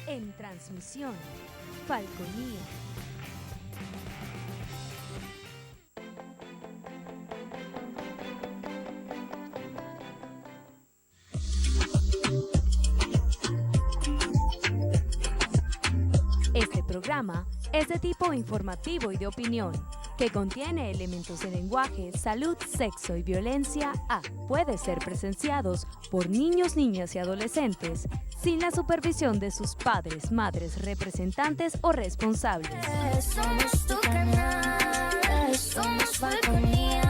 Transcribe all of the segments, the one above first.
En transmisión, Falconía. Este programa es de tipo informativo y de opinión, que contiene elementos de lenguaje, salud, sexo y violencia puede ser presenciados por niños, niñas y adolescentes sin la supervisión de sus padres, madres, representantes o responsables. Somos tu canal, somos Falconía.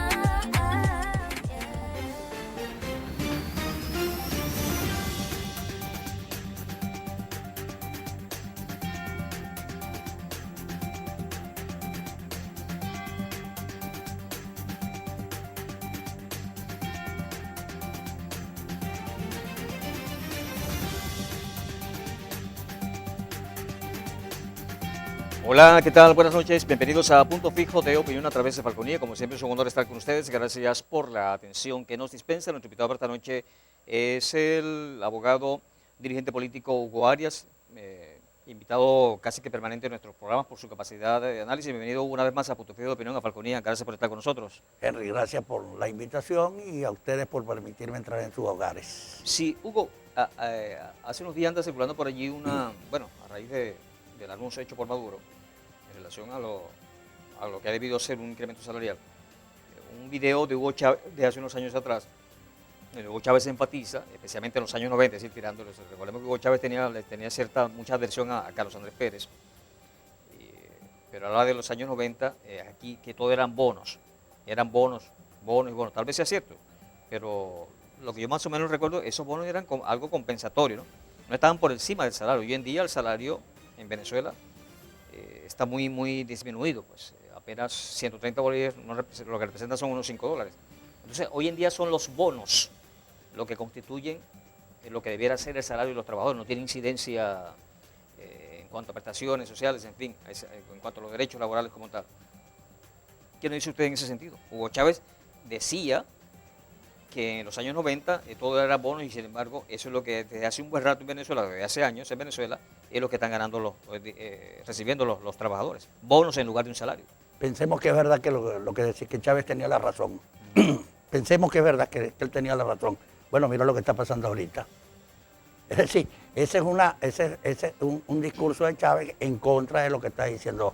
Hola, ¿qué tal? Buenas noches, bienvenidos a Punto Fijo de Opinión a través de Falconía. Como siempre es un honor estar con ustedes, gracias por la atención que nos dispensa. Nuestro invitado para esta noche es el abogado, dirigente político Hugo Arias, invitado casi que permanente en nuestros programas por su capacidad de análisis. Bienvenido una vez más a Punto Fijo de Opinión a Falconía, gracias por estar con nosotros. Henry, gracias por la invitación y a ustedes por permitirme entrar en sus hogares. Sí, Hugo, hace unos días anda circulando por allí una, bueno, a raíz del anuncio hecho por Maduro, en relación a lo que ha debido ser un incremento salarial. Un video de Hugo Chávez de hace unos años atrás, donde Hugo Chávez enfatiza, especialmente en los años 90, es decir, tirándole. Recordemos que Hugo Chávez tenía mucha adversión a Carlos Andrés Pérez, pero habla de los años 90, aquí que todo eran bonos, bonos y bonos. Tal vez sea cierto, pero lo que yo más o menos recuerdo, esos bonos eran algo compensatorio, ¿no? No estaban por encima del salario. Hoy en día el salario en Venezuela está muy disminuido, pues apenas 130 bolívares, lo que representa son unos $5. Entonces, hoy en día son los bonos lo que constituyen lo que debiera ser el salario de los trabajadores. No tiene incidencia en cuanto a prestaciones sociales, en fin, en cuanto a los derechos laborales como tal. ¿Qué nos dice usted en ese sentido? Hugo Chávez decía que en los años 90 todo era bonos y sin embargo eso es lo que desde hace un buen rato en Venezuela, desde hace años en Venezuela, es lo que están ganando recibiendo los trabajadores, bonos en lugar de un salario. Pensemos que es verdad que lo que decía que Chávez tenía la razón. Pensemos que es verdad que él tenía la razón. Bueno, mira lo que está pasando ahorita. Es decir, ese es un discurso de Chávez en contra de lo que está diciendo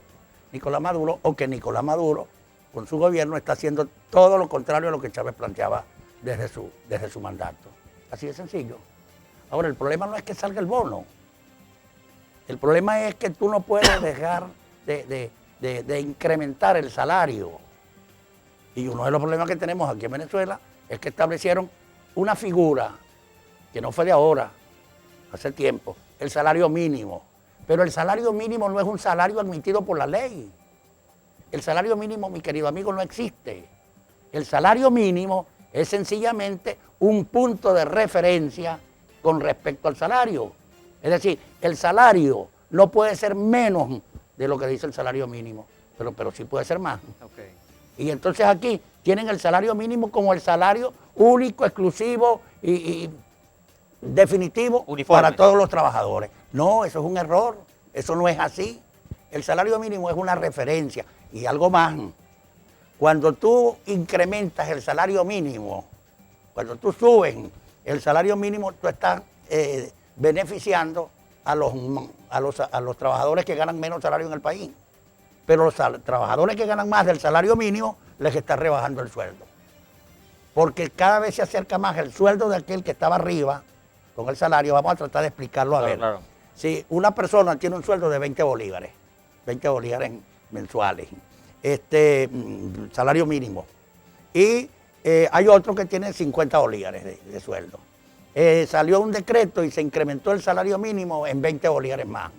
Nicolás Maduro, o que Nicolás Maduro con su gobierno está haciendo todo lo contrario a lo que Chávez planteaba desde su mandato. Así de sencillo. Ahora, el problema no es que salga el bono. El problema es que tú no puedes dejar de incrementar el salario. Y uno de los problemas que tenemos aquí en Venezuela es que establecieron una figura que no fue de ahora, hace tiempo, el salario mínimo. Pero el salario mínimo no es un salario admitido por la ley. El salario mínimo, mi querido amigo, no existe. El salario mínimo es sencillamente un punto de referencia con respecto al salario. Es decir, el salario no puede ser menos de lo que dice el salario mínimo, pero sí puede ser más. Okay. Y entonces aquí tienen el salario mínimo como el salario único, exclusivo y definitivo uniforme para todos los trabajadores. No, eso es un error, eso no es así. El salario mínimo es una referencia y algo más. Cuando tú incrementas el salario mínimo, cuando tú subes el salario mínimo, tú estás beneficiando a los trabajadores que ganan menos salario en el país. Pero los trabajadores que ganan más del salario mínimo les está rebajando el sueldo. Porque cada vez se acerca más el sueldo de aquel que estaba arriba con el salario. Vamos a tratar de explicarlo a ver. Claro. Si una persona tiene un sueldo de 20 bolívares mensuales, salario mínimo, y hay otro que tiene 50 bolívares de sueldo. Salió un decreto y se incrementó el salario mínimo en 20 bolívares más.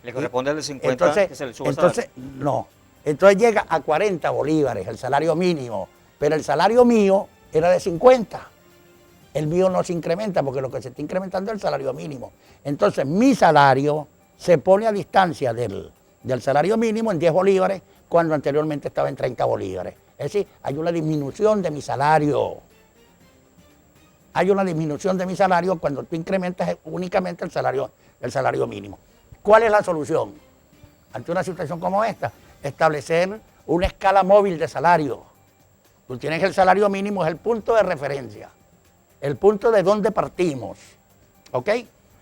Le corresponde al de 50 entonces, que se le suba el salario. No, entonces llega a 40 bolívares el salario mínimo, pero el salario mío era de 50. El mío no se incrementa porque lo que se está incrementando es el salario mínimo. Entonces mi salario se pone a distancia del salario mínimo en 10 bolívares cuando anteriormente estaba en 30 bolívares. Es decir, hay una disminución de mi salario. Hay una disminución de mi salario cuando tú incrementas únicamente el salario mínimo. ¿Cuál es la solución? Ante una situación como esta, establecer una escala móvil de salario. Tú tienes el salario mínimo, es el punto de referencia, el punto de donde partimos, ¿ok?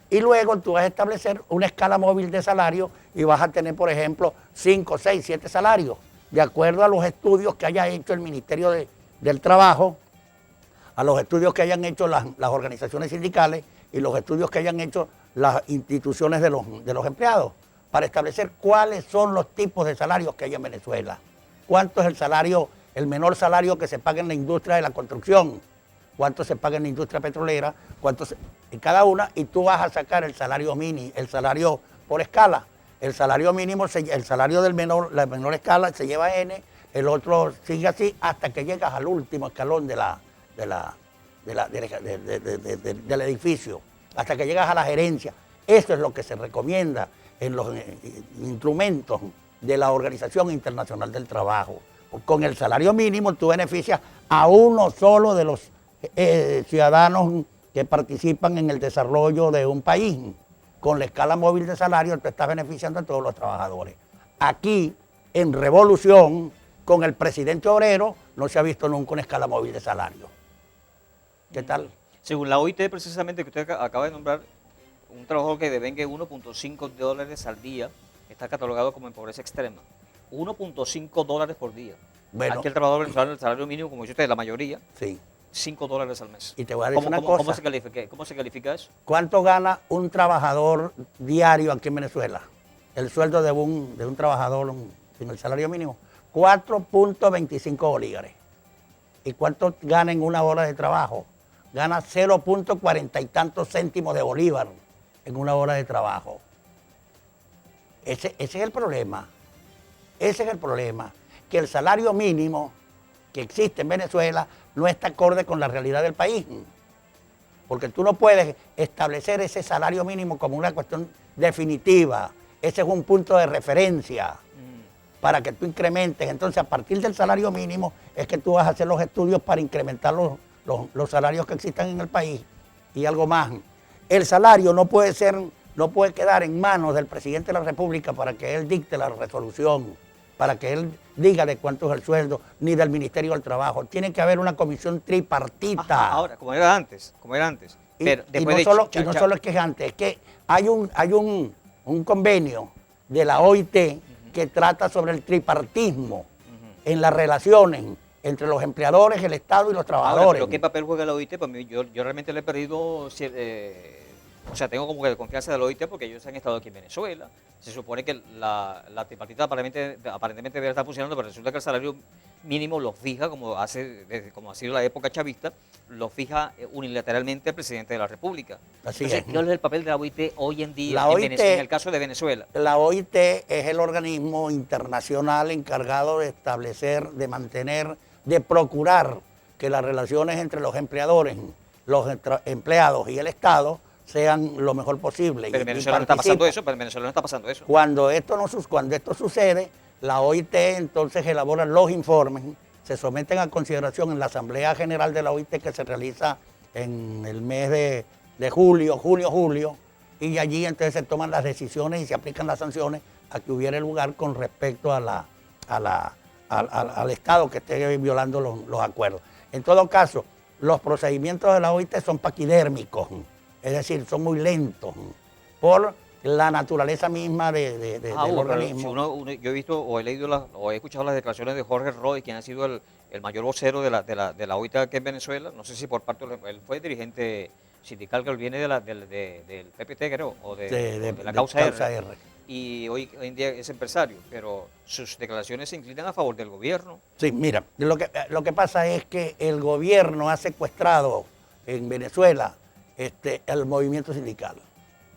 Y luego tú vas a establecer una escala móvil de salario y vas a tener, por ejemplo, 5, 6, 7 salarios, de acuerdo a los estudios que haya hecho el Ministerio del Trabajo, a los estudios que hayan hecho las organizaciones sindicales y los estudios que hayan hecho las instituciones de los empleados, para establecer cuáles son los tipos de salarios que hay en Venezuela. ¿Cuánto es el salario, el menor salario que se paga en la industria de la construcción? ¿Cuánto se paga en la industria petrolera? En cada una, y tú vas a sacar el salario mínimo, el salario por escala. El salario mínimo, el salario la menor escala se lleva N, el otro sigue así hasta que llegas al último escalón del edificio, hasta que llegas a la gerencia. Eso es lo que se recomienda en los instrumentos de la Organización Internacional del Trabajo. Con el salario mínimo tú beneficias a uno solo de los ciudadanos que participan en el desarrollo de un país. Con la escala móvil de salario te estás beneficiando a todos los trabajadores. Aquí, en Revolución, con el presidente obrero, no se ha visto nunca una escala móvil de salario. ¿Qué tal? Según la OIT, precisamente, que usted acaba de nombrar, un trabajador que devengue 1.5 dólares al día está catalogado como en pobreza extrema. 1.5 dólares por día. Bueno, aquí el trabajador venezolano, el salario mínimo, como dice usted, la mayoría, sí. 5 dólares al mes. Y te voy a decir una cosa. ¿Cómo se califica eso? ¿Cuánto gana un trabajador diario aquí en Venezuela? El sueldo de un trabajador sin el salario mínimo, 4.25 bolívares. ¿Y cuánto gana en una hora de trabajo? Gana 0.40 y tantos céntimos de bolívar en una hora de trabajo. Ese es el problema. Ese es el problema. Que el salario mínimo que existe en Venezuela no está acorde con la realidad del país. Porque tú no puedes establecer ese salario mínimo como una cuestión definitiva. Ese es un punto de referencia para que tú incrementes. Entonces, a partir del salario mínimo es que tú vas a hacer los estudios para incrementar los salarios que existan en el país. Y algo más, el salario no puede quedar en manos del presidente de la República para que él dicte la resolución, para que él diga de cuánto es el sueldo, ni del Ministerio del Trabajo. Tiene que haber una comisión tripartita. Ajá, ahora, como era antes. Pero y no solo es que es antes, es que hay un convenio de la OIT que trata sobre el tripartismo en las relaciones entre los empleadores, el Estado y los trabajadores. Ahora, ¿pero qué papel juega la OIT? Pues yo realmente le he perdido, tengo como que de confianza de la OIT porque ellos han estado aquí en Venezuela. Se supone que la tripartita aparentemente debe estar funcionando, pero resulta que el salario mínimo lo fija, como ha sido la época chavista, lo fija unilateralmente el presidente de la República. Así Entonces, es. ¿cuál es el papel de la OIT hoy en día en el caso de Venezuela? La OIT es el organismo internacional encargado de establecer, de mantener, de procurar que las relaciones entre los empleadores, los empleados y el Estado sean lo mejor posible. Pero en Venezuela no está pasando eso. Cuando esto sucede, la OIT entonces elabora los informes, se someten a consideración en la Asamblea General de la OIT que se realiza en el mes de julio, y allí entonces se toman las decisiones y se aplican las sanciones a que hubiera lugar con respecto al Estado que esté violando los acuerdos. En todo caso, los procedimientos de la OIT son paquidérmicos, es decir, son muy lentos por la naturaleza misma del organismo. Yo he visto o he leído o he escuchado las declaraciones de Jorge Roy, quien ha sido el mayor vocero de la OIT aquí en Venezuela. No sé si por parte él fue dirigente sindical que viene del PPT, creo, o de la Causa R. Y hoy en día es empresario, pero sus declaraciones se inclinan a favor del gobierno. Sí, mira, lo que pasa es que el gobierno ha secuestrado en Venezuela el movimiento sindical.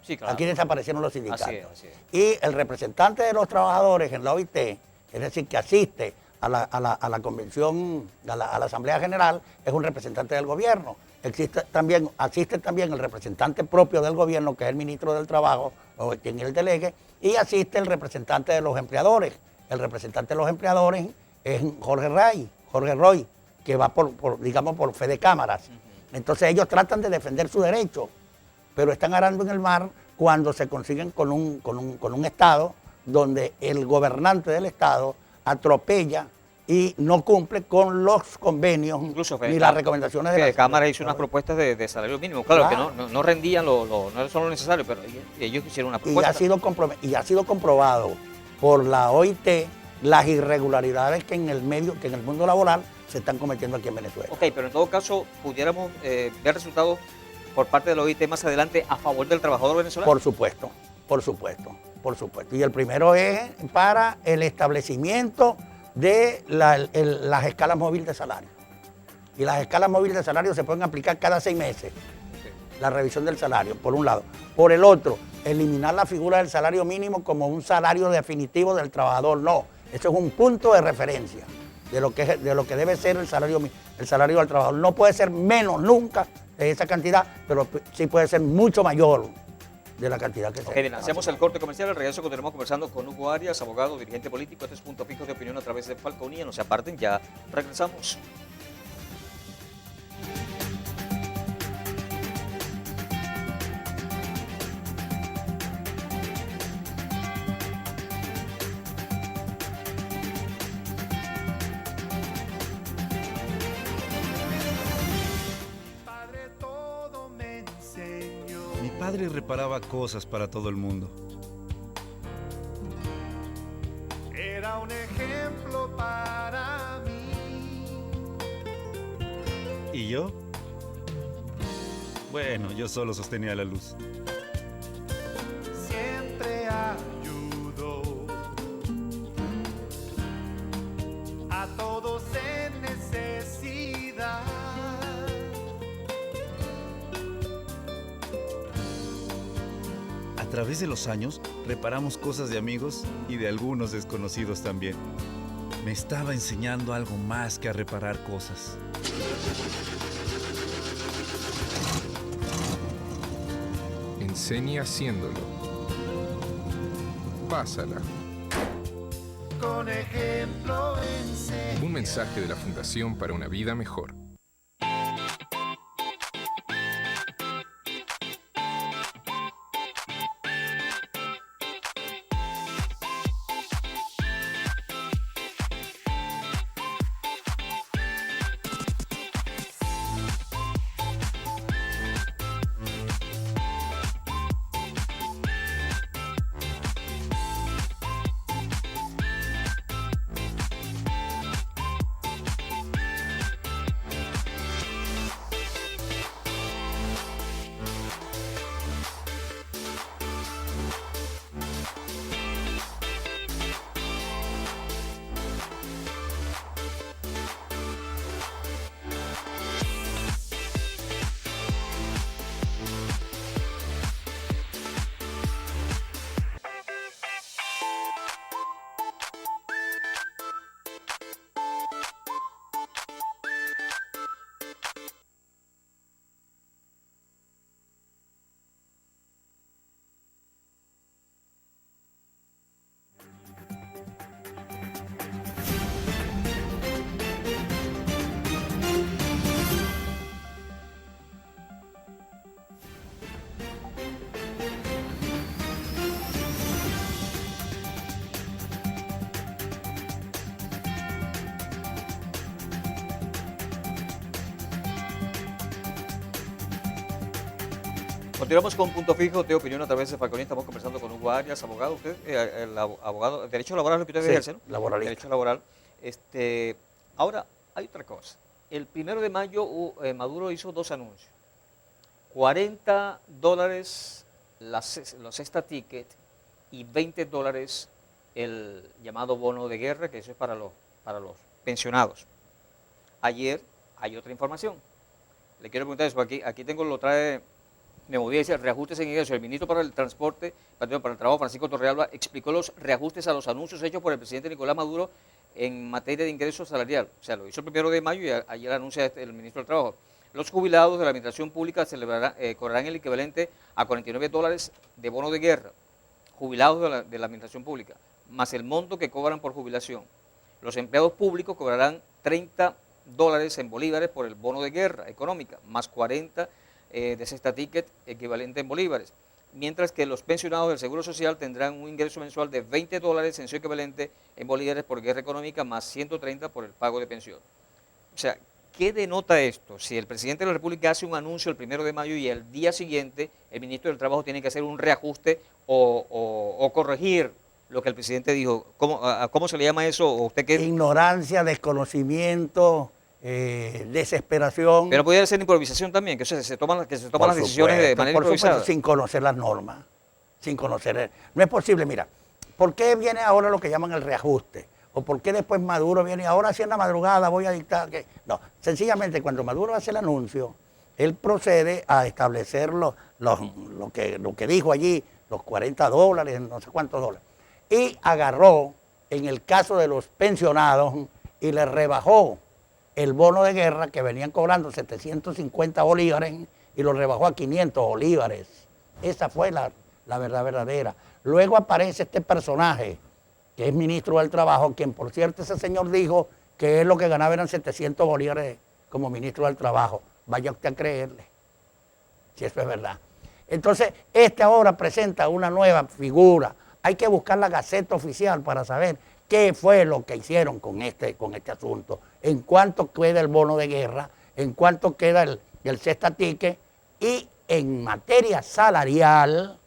Sí, claro. Aquí desaparecieron los sindicatos. Así es. Y el representante de los trabajadores en la OIT, es decir, que asiste a la convención, a la Asamblea General, es un representante del gobierno. Asiste también el representante propio del gobierno, que es el ministro del Trabajo, o quien él delegue, y asiste el representante de los empleadores. El representante de los empleadores es Jorge Roy, que va por fe de cámaras. Entonces ellos tratan de defender su derecho, pero están arando en el mar cuando se consiguen con un Estado donde el gobernante del Estado atropella y no cumple con los convenios Incluso ni las recomendaciones de la la Cámara hizo unas propuestas de salario mínimo, claro, Claro. que no rendían, no son lo necesario, pero ellos hicieron una y propuesta. ha sido comprobado por la OIT las irregularidades que en el mundo laboral se están cometiendo aquí en Venezuela. Ok, pero en todo caso, pudiéramos ver resultados por parte de la OIT más adelante a favor del trabajador venezolano. Por supuesto, por supuesto, por supuesto. Y el primero es para el establecimiento de las escalas móviles de salario. Y las escalas móviles de salario se pueden aplicar cada 6 meses. La revisión del salario, por un lado. Por el otro, eliminar la figura del salario mínimo como un salario definitivo del trabajador. No, eso es un punto de referencia de lo que debe ser el salario del trabajador. No puede ser menos nunca de esa cantidad, pero sí puede ser mucho mayor de la cantidad que se. Ok, bien, hacemos el corte comercial. Al regreso continuamos conversando con Hugo Arias, abogado, dirigente político. Este es Punto Fijo de Opinión a través de Falconía. No se aparten, ya regresamos. Mi padre reparaba cosas para todo el mundo. Era un ejemplo para mí. ¿Y yo? Bueno, yo solo sostenía la luz. Siempre ayudó a todos en necesidad. A través de los años, reparamos cosas de amigos y de algunos desconocidos también. Me estaba enseñando algo más que a reparar cosas. Enseña haciéndolo. Pásala. Con ejemplo enseña. Un mensaje de la Fundación para una Vida Mejor. Continuamos con Punto Fijo de Opinión a través de Falconía. Estamos conversando con Hugo Arias, abogado. Usted, el abogado, derecho laboral es lo que usted Sí, ejerce, ¿no? laboralista. Derecho laboral. Ahora, hay otra cosa. El 1 de mayo Maduro hizo 2 anuncios. $40 los sexta ticket y $20 el llamado bono de guerra, que eso es para los pensionados. Ayer hay otra información. Le quiero preguntar eso, aquí tengo, lo trae, me movía, dice reajustes en ingresos. El ministro para el transporte, para el trabajo, Francisco Torrealba, explicó los reajustes a los anuncios hechos por el presidente Nicolás Maduro en materia de ingresos salarial. O sea, lo hizo el 1 de mayo y ayer anuncia el ministro del Trabajo. Los jubilados de la administración pública cobrarán el equivalente a $49 de bono de guerra, jubilados de la administración pública, más el monto que cobran por jubilación. Los empleados públicos cobrarán $30 en bolívares por el bono de guerra económica, más 40 de sexta ticket equivalente en bolívares. mientras que los pensionados del Seguro Social tendrán un ingreso mensual de $20 en su equivalente en bolívares por guerra económica, más 130 por el pago de pensión. O sea, ¿qué denota esto? Si el presidente de la República hace un anuncio el 1 de mayo y el día siguiente el ministro del Trabajo tiene que hacer un reajuste o corregir lo que el presidente dijo, ¿cómo se le llama eso? ¿O usted qué? Ignorancia, desconocimiento, desesperación. Pero puede ser improvisación también, que se toman las Por decisiones de supuesto, manera por improvisada. supuesto, sin conocer las normas, sin conocer. No es posible, mira, ¿por qué viene ahora lo que llaman el reajuste? ¿O por qué después Maduro viene ahora si en la madrugada voy a dictar que? No, sencillamente cuando Maduro hace el anuncio, él procede a establecer lo que dijo allí, los $40, no sé cuántos dólares. Y agarró, en el caso de los pensionados, y le rebajó el bono de guerra que venían cobrando 750 bolívares y lo rebajó a 500 bolívares. Esa fue la verdad verdadera. Luego aparece este personaje, que es ministro del Trabajo, quien por cierto ese señor dijo que él lo que ganaba eran 700 bolívares como ministro del Trabajo. Vaya usted a creerle, si eso es verdad. Entonces, este ahora presenta una nueva figura. Hay que buscar la Gaceta Oficial para saber qué fue lo que hicieron con este asunto, en cuánto queda el bono de guerra, en cuánto queda el cesta ticket, y en materia salarial,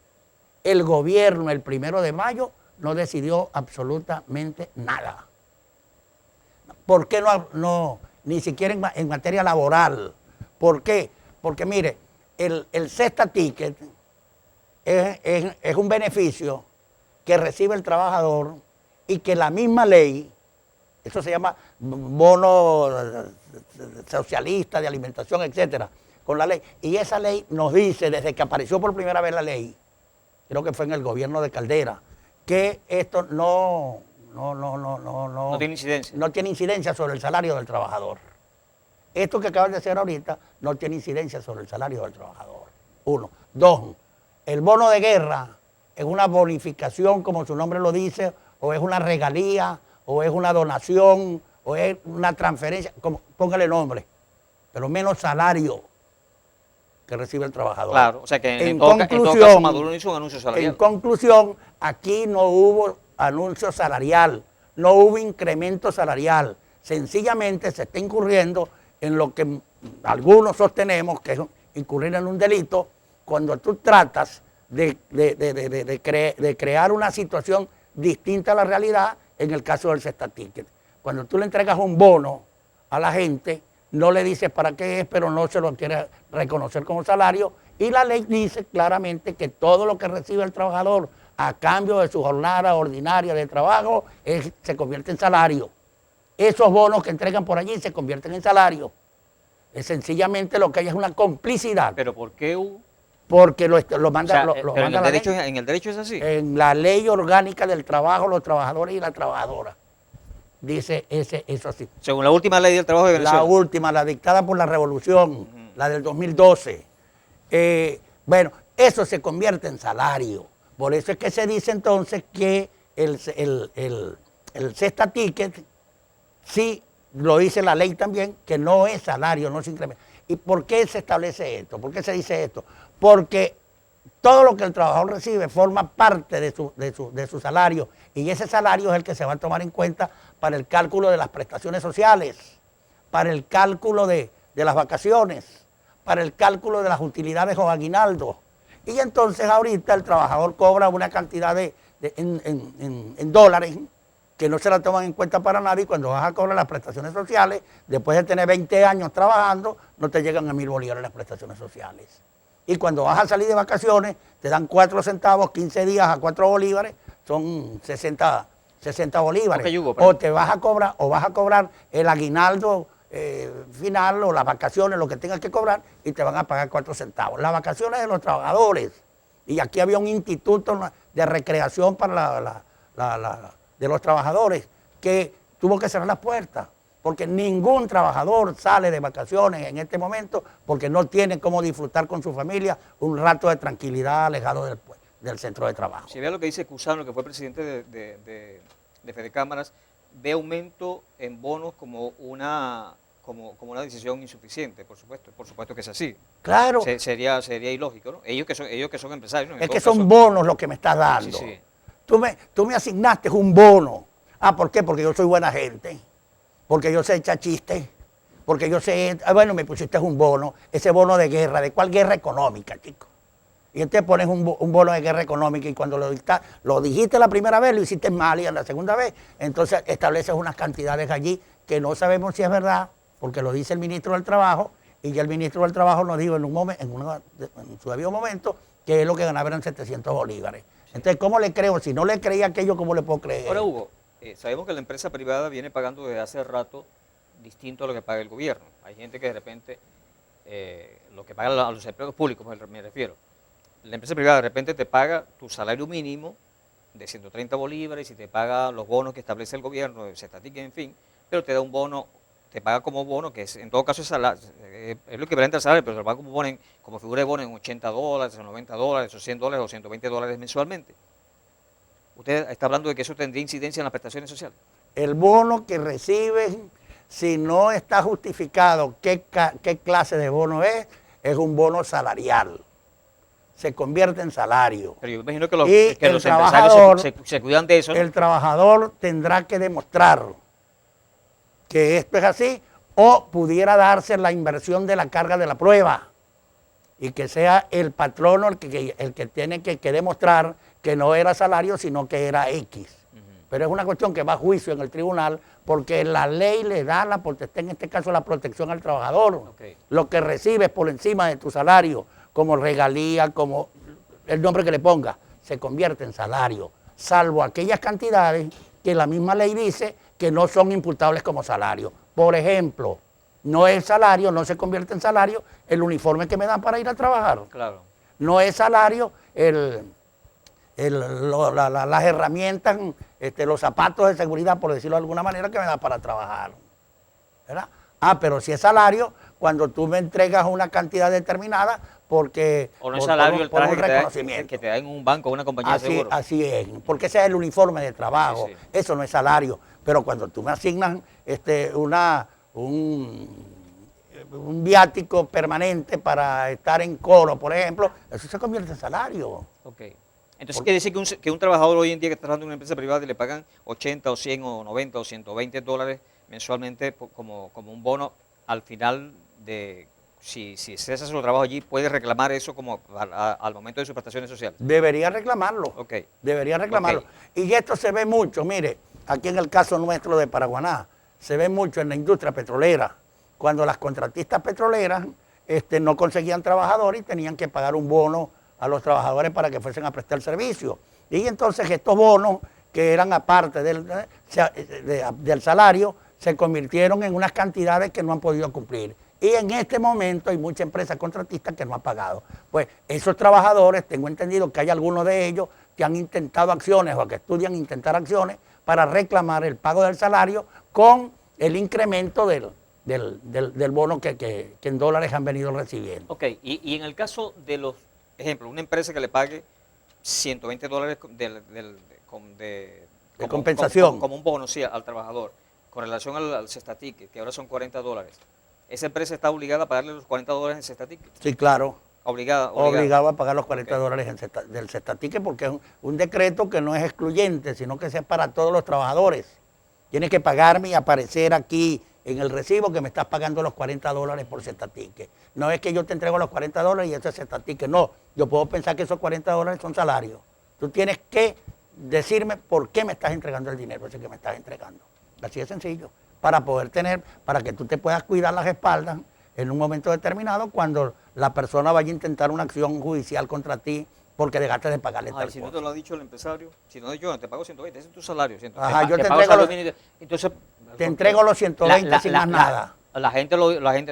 el gobierno el 1 de mayo no decidió absolutamente nada. ¿Por qué ni siquiera en materia laboral? ¿Por qué? Porque mire, el cesta ticket es un beneficio que recibe el trabajador y que la misma ley, eso se llama bono socialista de alimentación, etcétera, con la ley. Y esa ley nos dice, desde que apareció por primera vez la ley, creo que fue en el gobierno de Caldera, que esto no tiene incidencia. No tiene incidencia sobre el salario del trabajador. Esto que acaban de hacer ahorita no tiene incidencia sobre el salario del trabajador. 1. 2. El bono de guerra es una bonificación, como su nombre lo dice, o es una regalía, o es una donación, o es una transferencia, póngale nombre, pero menos salario que recibe el trabajador. Claro, o sea que en todo caso Maduro no hizo un anuncio salarial. En conclusión, aquí no hubo anuncio salarial, no hubo incremento salarial, sencillamente se está incurriendo en lo que algunos sostenemos que es incurrir en un delito cuando tú tratas de crear una situación distinta a la realidad en el caso del cesta ticket. Cuando tú le entregas un bono a la gente, no le dices para qué es, pero no se lo quiere reconocer como salario, y la ley dice claramente que todo lo que recibe el trabajador a cambio de su jornada ordinaria de trabajo se convierte en salario. Esos bonos que entregan por allí se convierten en salario. Es sencillamente lo que hay es una complicidad. ¿Pero por qué hubo? Porque lo manda, O sea, lo pero manda la ley. en el derecho es así. En la ley orgánica del trabajo, los trabajadores y las trabajadoras. Dice eso así. Según la última ley del trabajo de Venezuela. La última, la dictada por la Revolución, la del 2012. Bueno, eso se convierte en salario. Por eso es que se dice entonces que el cesta ticket, sí, lo dice la ley también, que no es salario, no se incrementa. ¿Y por qué se establece esto? ¿Por qué se dice esto? Porque todo lo que el trabajador recibe forma parte de su salario, y ese salario es el que se va a tomar en cuenta para el cálculo de las prestaciones sociales, para el cálculo de las vacaciones, para el cálculo de las utilidades o aguinaldos. Y entonces ahorita el trabajador cobra una cantidad en dólares que no se la toman en cuenta para nada, y cuando vas a cobrar las prestaciones sociales, después de tener 20 años trabajando, no te llegan a 1.000 bolívares las prestaciones sociales. Y cuando vas a salir de vacaciones, te dan 4 centavos, 15 días a 4 bolívares, son 60 bolívares. Okay, Hugo, o te vas a cobrar el aguinaldo final o las vacaciones, lo que tengas que cobrar, y te van a pagar 4 centavos. Las vacaciones de los trabajadores. Y aquí había un instituto de recreación para de los trabajadores que tuvo que cerrar las puertas, porque ningún trabajador sale de vacaciones en este momento porque no tiene cómo disfrutar con su familia un rato de tranquilidad alejado del centro de trabajo. Si vea lo que dice Cusano, que fue presidente de Fedecámaras, ve aumento en bonos como como una decisión insuficiente, por supuesto que es así. Claro, Sería ilógico, ¿no? Ellos que son empresarios, ¿no? En es todo que son caso, bonos los que me estás dando. sí, sí. Tú me asignaste un bono. Ah, ¿por qué? Porque yo soy buena gente, porque yo sé echar chistes, porque yo sé, bueno, me pusiste un bono, ese bono de guerra. ¿De cuál guerra económica, chico? Y entonces pones un bono de guerra económica y cuando lo dijiste la primera vez, lo hiciste mal y en la segunda vez, entonces estableces unas cantidades allí que no sabemos si es verdad, porque lo dice el ministro del Trabajo, y ya el ministro del Trabajo nos dijo en su debido momento que es lo que ganaba eran 700 bolívares. Entonces, ¿cómo le creo? Si no le creía aquello, ¿cómo le puedo creer? Ahora, Hugo, sabemos que la empresa privada viene pagando desde hace rato distinto a lo que paga el gobierno. Hay gente que de repente, lo que paga a los empleados públicos, me refiero, la empresa privada de repente te paga tu salario mínimo de 130 bolívares y te paga los bonos que establece el gobierno, el Cestatique, en fin, pero te da un bono, te paga como bono, que en todo caso es lo equivalente al salario, pero te lo paga como figura de bono en $80, en $90, o $100 o $120 mensualmente. ¿Usted está hablando de que eso tendría incidencia en las prestaciones sociales? El bono que reciben, si no está justificado qué clase de bono es un bono salarial. Se convierte en salario. Pero yo imagino que Y los empresarios se cuidan de eso, ¿no? El trabajador tendrá que demostrar que esto es así o pudiera darse la inversión de la carga de la prueba y que sea el patrono el que tiene que demostrar que no era salario sino que era X. Pero es una cuestión que va a juicio en el tribunal porque la ley le da la potestad, en este caso la protección al trabajador. Okay. Lo que recibes por encima de tu salario, como regalía, como el nombre que le ponga, se convierte en salario, salvo aquellas cantidades que la misma ley dice que no son imputables como salario. Por ejemplo, no es salario, no se convierte en salario el uniforme que me dan para ir a trabajar. Claro. No es salario las herramientas, los zapatos de seguridad, por decirlo de alguna manera, que me dan para trabajar. ¿Verdad? Ah, pero si es salario, cuando tú me entregas una cantidad determinada, porque O no es salario el por un traje reconocimiento. que te da en un banco o una compañía de seguro. Así es, porque ese es el uniforme de trabajo, Sí, sí. Eso no es salario. Pero cuando tú me asignas un viático permanente para estar en coro, por ejemplo, eso se convierte en salario. Ok. Entonces quiere decir que un trabajador hoy en día que está trabajando en una empresa privada y le pagan 80 o 100 o 90 o $120 mensualmente como un bono al final de... Si cesa su trabajo allí, puede reclamar eso como al momento de sus prestaciones sociales. Debería reclamarlo. Ok. Debería reclamarlo. Ok. Y esto se ve mucho, mire, aquí en el caso nuestro de Paraguaná, se ve mucho en la industria petrolera, cuando las contratistas petroleras no conseguían trabajadores y tenían que pagar un bono a los trabajadores para que fuesen a prestar servicio. Y entonces estos bonos, que eran aparte del salario, se convirtieron en unas cantidades que no han podido cumplir. Y en este momento hay muchas empresas contratistas que no han pagado. Pues esos trabajadores, tengo entendido que hay algunos de ellos que han intentado acciones o que estudian intentar acciones para reclamar el pago del salario con el incremento del bono que en dólares han venido recibiendo. Ok, y en el caso de los, ejemplo, una empresa que le pague $120 De compensación. Como un bono, sí, al trabajador, con relación al Cestatique, que ahora son $40. ¿Esa empresa está obligada a pagarle los $40 en Cestatique? Sí, claro. Obligado A pagar los $40 del Cestatique porque es un decreto que no es excluyente, sino que es para todos los trabajadores. Tienes que pagarme y aparecer aquí en el recibo que me estás pagando los $40 por Cestatique. No es que yo te entrego los $40 y eso es Cestatique, no. Yo puedo pensar que esos $40 son salarios. Tú tienes que decirme por qué me estás entregando el dinero ese que me estás entregando. Así de sencillo. Para que tú te puedas cuidar las espaldas en un momento determinado cuando la persona vaya a intentar una acción judicial contra ti porque dejaste de pagarle tal si no cosa. te lo ha dicho el empresario, si no yo te pago 120, ese es tu salario. Ajá, yo te pago entrego salario mínimo. Entonces, Te entrego los 120 sin más nada. La gente,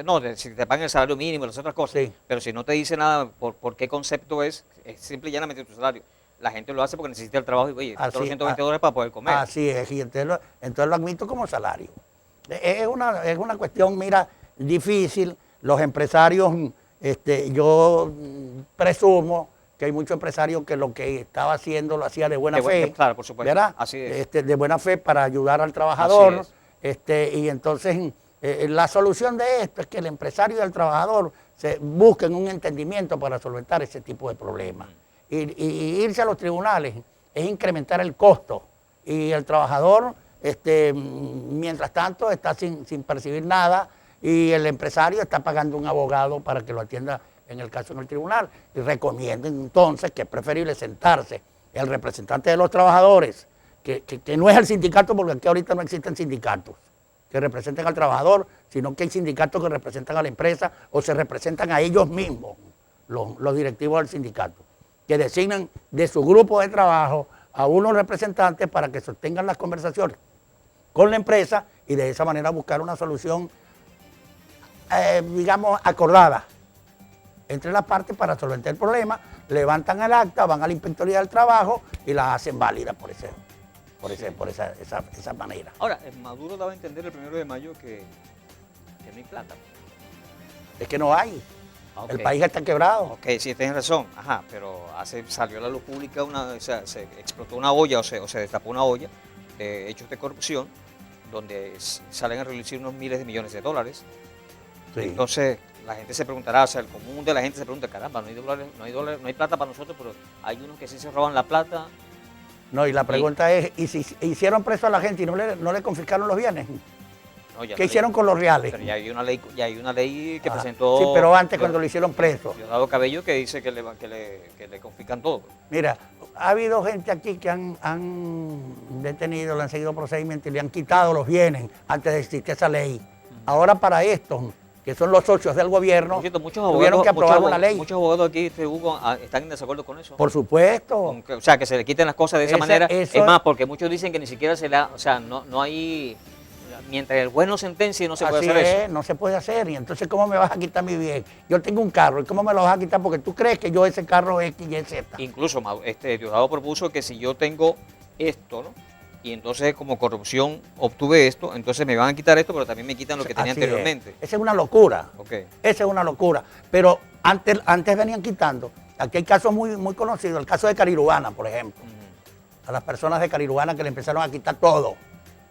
no, si te pagan el salario mínimo y las otras cosas, Sí. pero si no te dice nada por qué concepto es simple y llanamente tu salario. La gente lo hace porque necesita el trabajo y, oye, los $120 para poder comer. Así es, y entonces lo admito como salario. Es una cuestión, mira, difícil. Los empresarios, yo presumo que hay muchos empresarios que lo que estaba haciendo lo hacía de buena fe. Claro, por supuesto. ¿Verdad? Así es. De buena fe para ayudar al trabajador. Así Y entonces La solución de esto es que el empresario y el trabajador se busquen un entendimiento para solventar ese tipo de problemas. Y irse a los tribunales es incrementar el costo. Y el trabajador, mientras tanto, está sin percibir nada, y el empresario está pagando un abogado para que lo atienda en el caso en el tribunal. Y recomiendo entonces que es preferible sentarse el representante de los trabajadores, que no es el sindicato, porque aquí ahorita no existen sindicatos que representen al trabajador, sino que hay sindicatos que representan a la empresa o se representan a ellos mismos, los directivos del sindicato, que designan de su grupo de trabajo a unos representantes para que sostengan las conversaciones con la empresa y de esa manera buscar una solución, digamos, acordada entre las partes para solventar el problema. Levantan el acta, van a la Inspectoría del Trabajo y la hacen válida por esa manera. Ahora, Maduro daba a entender el 1 de mayo que no hay plata. Es que no hay. Ok. El país está quebrado. Ok, sí, tienes razón. Ajá, pero salió a la luz pública se explotó una olla o se destapó una olla de hechos de corrupción donde salen a relucir unos miles de millones de dólares. Sí. Entonces, la gente se preguntará, o sea, el común de la gente se pregunta, caramba, no hay plata para nosotros, pero hay unos que sí se roban la plata. No, y la pregunta es, ¿y si hicieron preso a la gente y no le confiscaron los bienes? No, ya ¿Qué no hicieron con los reales? Pero ya hay una ley que Ah, presentó... sí, pero antes cuando lo hicieron preso. Diosdado Cabello, que dice que le confiscan todo. Mira, ha habido gente aquí que han detenido, le han seguido procedimientos y le han quitado los bienes antes de existir esa ley. Ahora para estos, que son los socios del gobierno, Por cierto, muchos tuvieron que aprobar una ley. Muchos abogados aquí, Hugo, están en desacuerdo con eso. Por supuesto. O sea, que se le quiten las cosas de esa manera. eso- Es más, porque muchos dicen que ni siquiera o sea, no hay... Mientras el juez no sentencie, no se puede Así hacer es, eso. no se puede hacer. Y entonces, ¿cómo me vas a quitar mi bien? Yo tengo un carro, ¿y cómo me lo vas a quitar? Porque tú crees que yo ese carro X, Y, Z. Incluso Diosdado propuso que si yo tengo esto, ¿no? Y entonces como corrupción obtuve esto, entonces me van a quitar esto, pero también me quitan lo que tenía Así anteriormente. es. Esa es una locura. Ok. Esa es una locura. Pero antes venían quitando. Aquí hay casos muy, muy conocidos. El caso de Carirubana, por ejemplo. A las personas de Carirubana que le empezaron a quitar todo,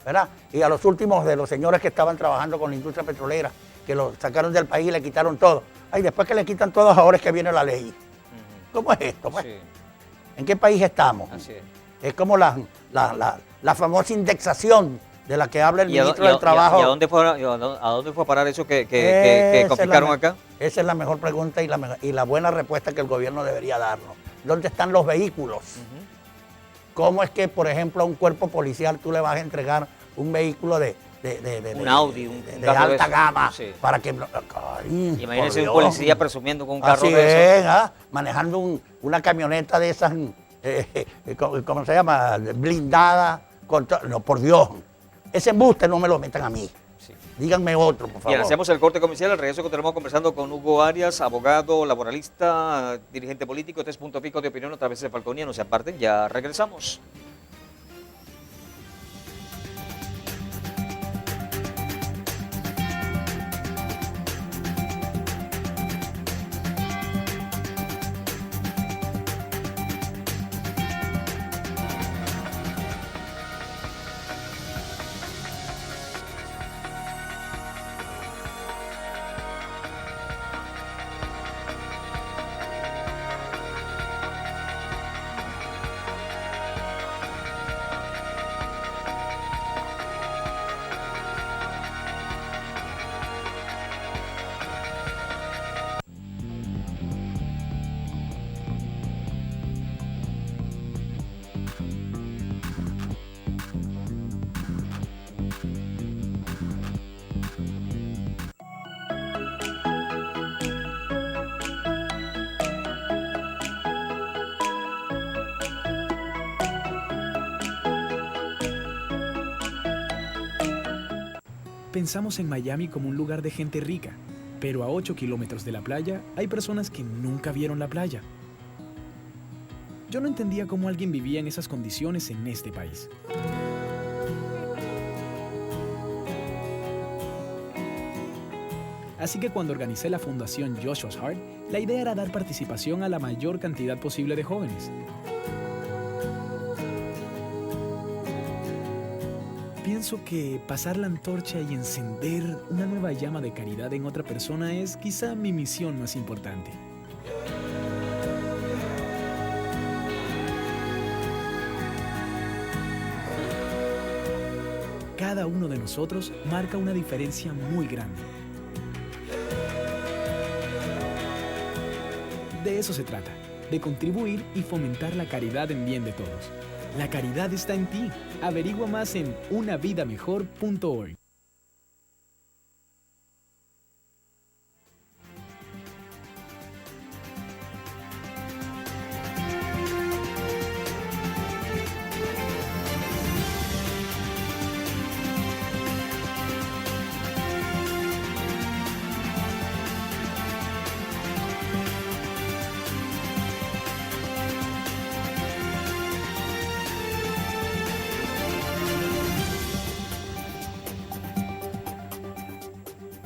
¿verdad? Y a los últimos de los señores que estaban trabajando con la industria petrolera, que lo sacaron del país y le quitaron todo. Ay, después que le quitan todo, ahora es que viene la ley. ¿Cómo es esto, pues? Sí, ¿En qué país estamos? así es. Es como la famosa indexación de la que habla el ministro del Trabajo. ¿Y a dónde fue a parar eso que Esa es confiscaron la- acá? Esa es la mejor pregunta y la buena respuesta que el gobierno debería darnos. ¿Dónde están los vehículos? ¿Cómo es que, por ejemplo, a un cuerpo policial tú le vas a entregar un vehículo de Un Audi, un de carro de alta esos? gama Sí. para que... Ay, Imagínense por un Dios. policía presumiendo con un carro Así de eso. es, manejando una camioneta de esas, ¿cómo se llama? Blindada. No, por Dios. Ese embuste no me lo metan a mí. Sí. Díganme otro, por favor. Bien, hacemos el corte comercial. Al regreso continuamos conversando con Hugo Arias, abogado, laboralista, dirigente político. Este es Punto Fijo de Opinión a través de Falconía. No se aparten, ya regresamos. Pensamos en Miami como un lugar de gente rica, pero a 8 kilómetros de la playa hay personas que nunca vieron la playa. Yo no entendía cómo alguien vivía en esas condiciones en este país. Así que cuando organicé la fundación Joshua's Heart, la idea era dar participación a la mayor cantidad posible de jóvenes. pienso que pasar la antorcha y encender una nueva llama de caridad en otra persona es quizá mi misión más importante. Cada uno de nosotros marca una diferencia muy grande. De eso se trata, de contribuir y fomentar la caridad en bien de todos. La caridad está en ti. Averigua más en unavidamejor.org.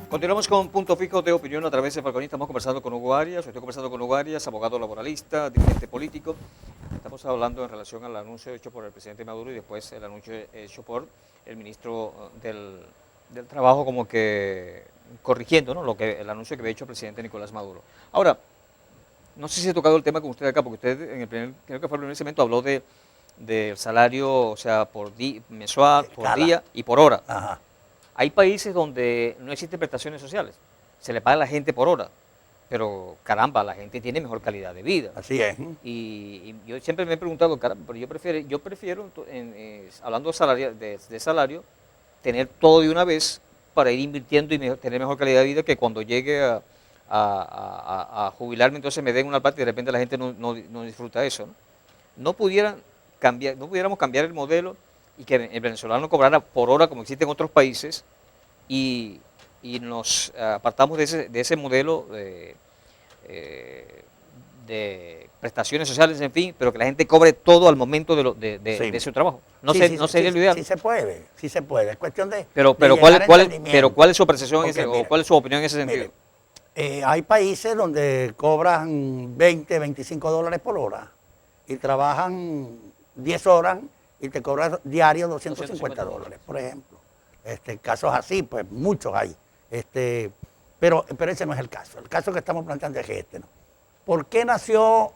Continuamos con Punto Fijo de Opinión a través de Falconi. Estamos conversando con Hugo Arias, estoy conversando con Hugo Arias, abogado laboralista, dirigente político. Estamos hablando en relación al anuncio hecho por el presidente Maduro y después el anuncio hecho por el ministro del Trabajo, como que corrigiendo, ¿no?, el anuncio que había hecho el presidente Nicolás Maduro. Ahora, no sé si he tocado el tema con usted acá, porque usted en el creo que fue el primer segmento habló del salario, o sea, por mensual, por día y por hora. Ajá. Hay países donde no existen prestaciones sociales, se le paga a la gente por hora, pero caramba, la gente tiene mejor calidad de vida. Así es. Y yo siempre me he preguntado, caramba, pero yo prefiero hablando de salario, tener todo de una vez para ir invirtiendo y tener mejor calidad de vida, que cuando llegue a jubilarme, entonces me den una parte y de repente la gente no disfruta eso, ¿no? No pudiéramos cambiar el modelo y que el venezolano cobrara por hora como existe en otros países y nos apartamos de ese modelo de prestaciones sociales, en fin, pero que la gente cobre todo al momento de su trabajo. No sería lo ideal. Sí se puede, es cuestión de pero ¿cuál es su apreciación o cuál es su opinión en ese sentido? Mire, hay países donde cobran 20, 25 dólares por hora y trabajan 10 horas y te cobran diario 250 dólares, por ejemplo. Casos así, pues muchos hay. Pero ese no es el caso. El caso que estamos planteando es ¿no? ¿Por qué nacen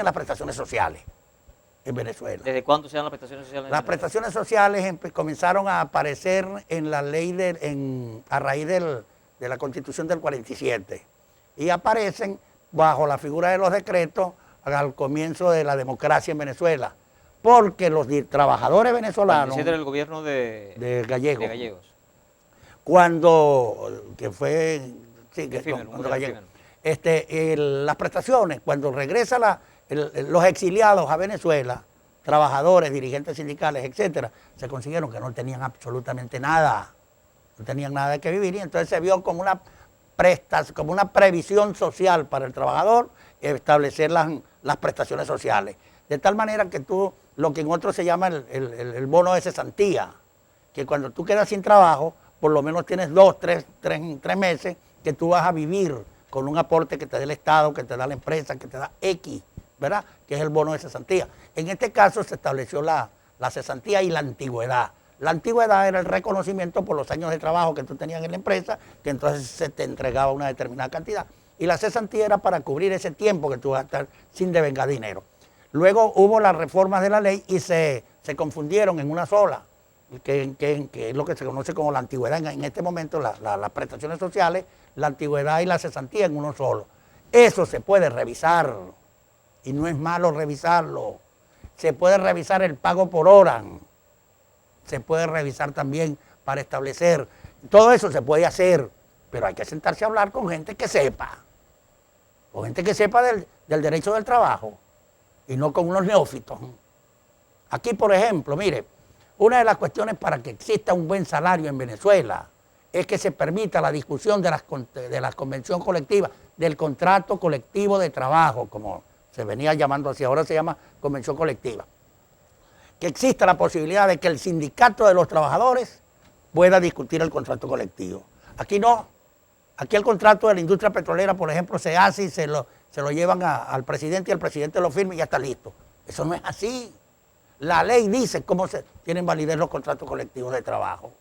las prestaciones sociales en Venezuela? ¿Desde cuándo se dan las prestaciones sociales? Las prestaciones sociales comenzaron a aparecer en la ley a raíz de la Constitución del 47 y aparecen bajo la figura de los decretos al comienzo de la democracia en Venezuela. Porque los trabajadores venezolanos... Era el gobierno de Gallegos. Las prestaciones, cuando regresan los exiliados a Venezuela, trabajadores, dirigentes sindicales, etcétera, se consiguieron que no tenían absolutamente nada. No tenían nada de que vivir y entonces se vio como una previsión social para el trabajador establecer las prestaciones sociales. De tal manera que lo que en otros se llama el bono de cesantía, que cuando tú quedas sin trabajo, por lo menos tienes 2, 3 meses que tú vas a vivir con un aporte que te dé el Estado, que te da la empresa, que te da X, ¿verdad? Que es el bono de cesantía. En este caso se estableció la cesantía y la antigüedad. La antigüedad era el reconocimiento por los años de trabajo que tú tenías en la empresa, que entonces se te entregaba una determinada cantidad. Y la cesantía era para cubrir ese tiempo que tú vas a estar sin devengar dinero. Luego hubo las reformas de la ley y se confundieron en una sola, que es lo que se conoce como la antigüedad. En este momento las prestaciones sociales, la antigüedad y la cesantía en uno solo. Eso se puede revisar y no es malo revisarlo. Se puede revisar el pago por hora, se puede revisar también para establecer. Todo eso se puede hacer, pero hay que sentarse a hablar con gente que sepa, del derecho del trabajo. Y no con unos neófitos. Aquí, por ejemplo, mire, una de las cuestiones para que exista un buen salario en Venezuela es que se permita la discusión de las convenciones colectivas, del contrato colectivo de trabajo, como se venía llamando así, ahora se llama convención colectiva. Que exista la posibilidad de que el sindicato de los trabajadores pueda discutir el contrato colectivo. Aquí no. Aquí el contrato de la industria petrolera, por ejemplo, se hace y se lo llevan al presidente y el presidente lo firma y ya está listo. Eso no es así. La ley dice cómo tienen validez los contratos colectivos de trabajo.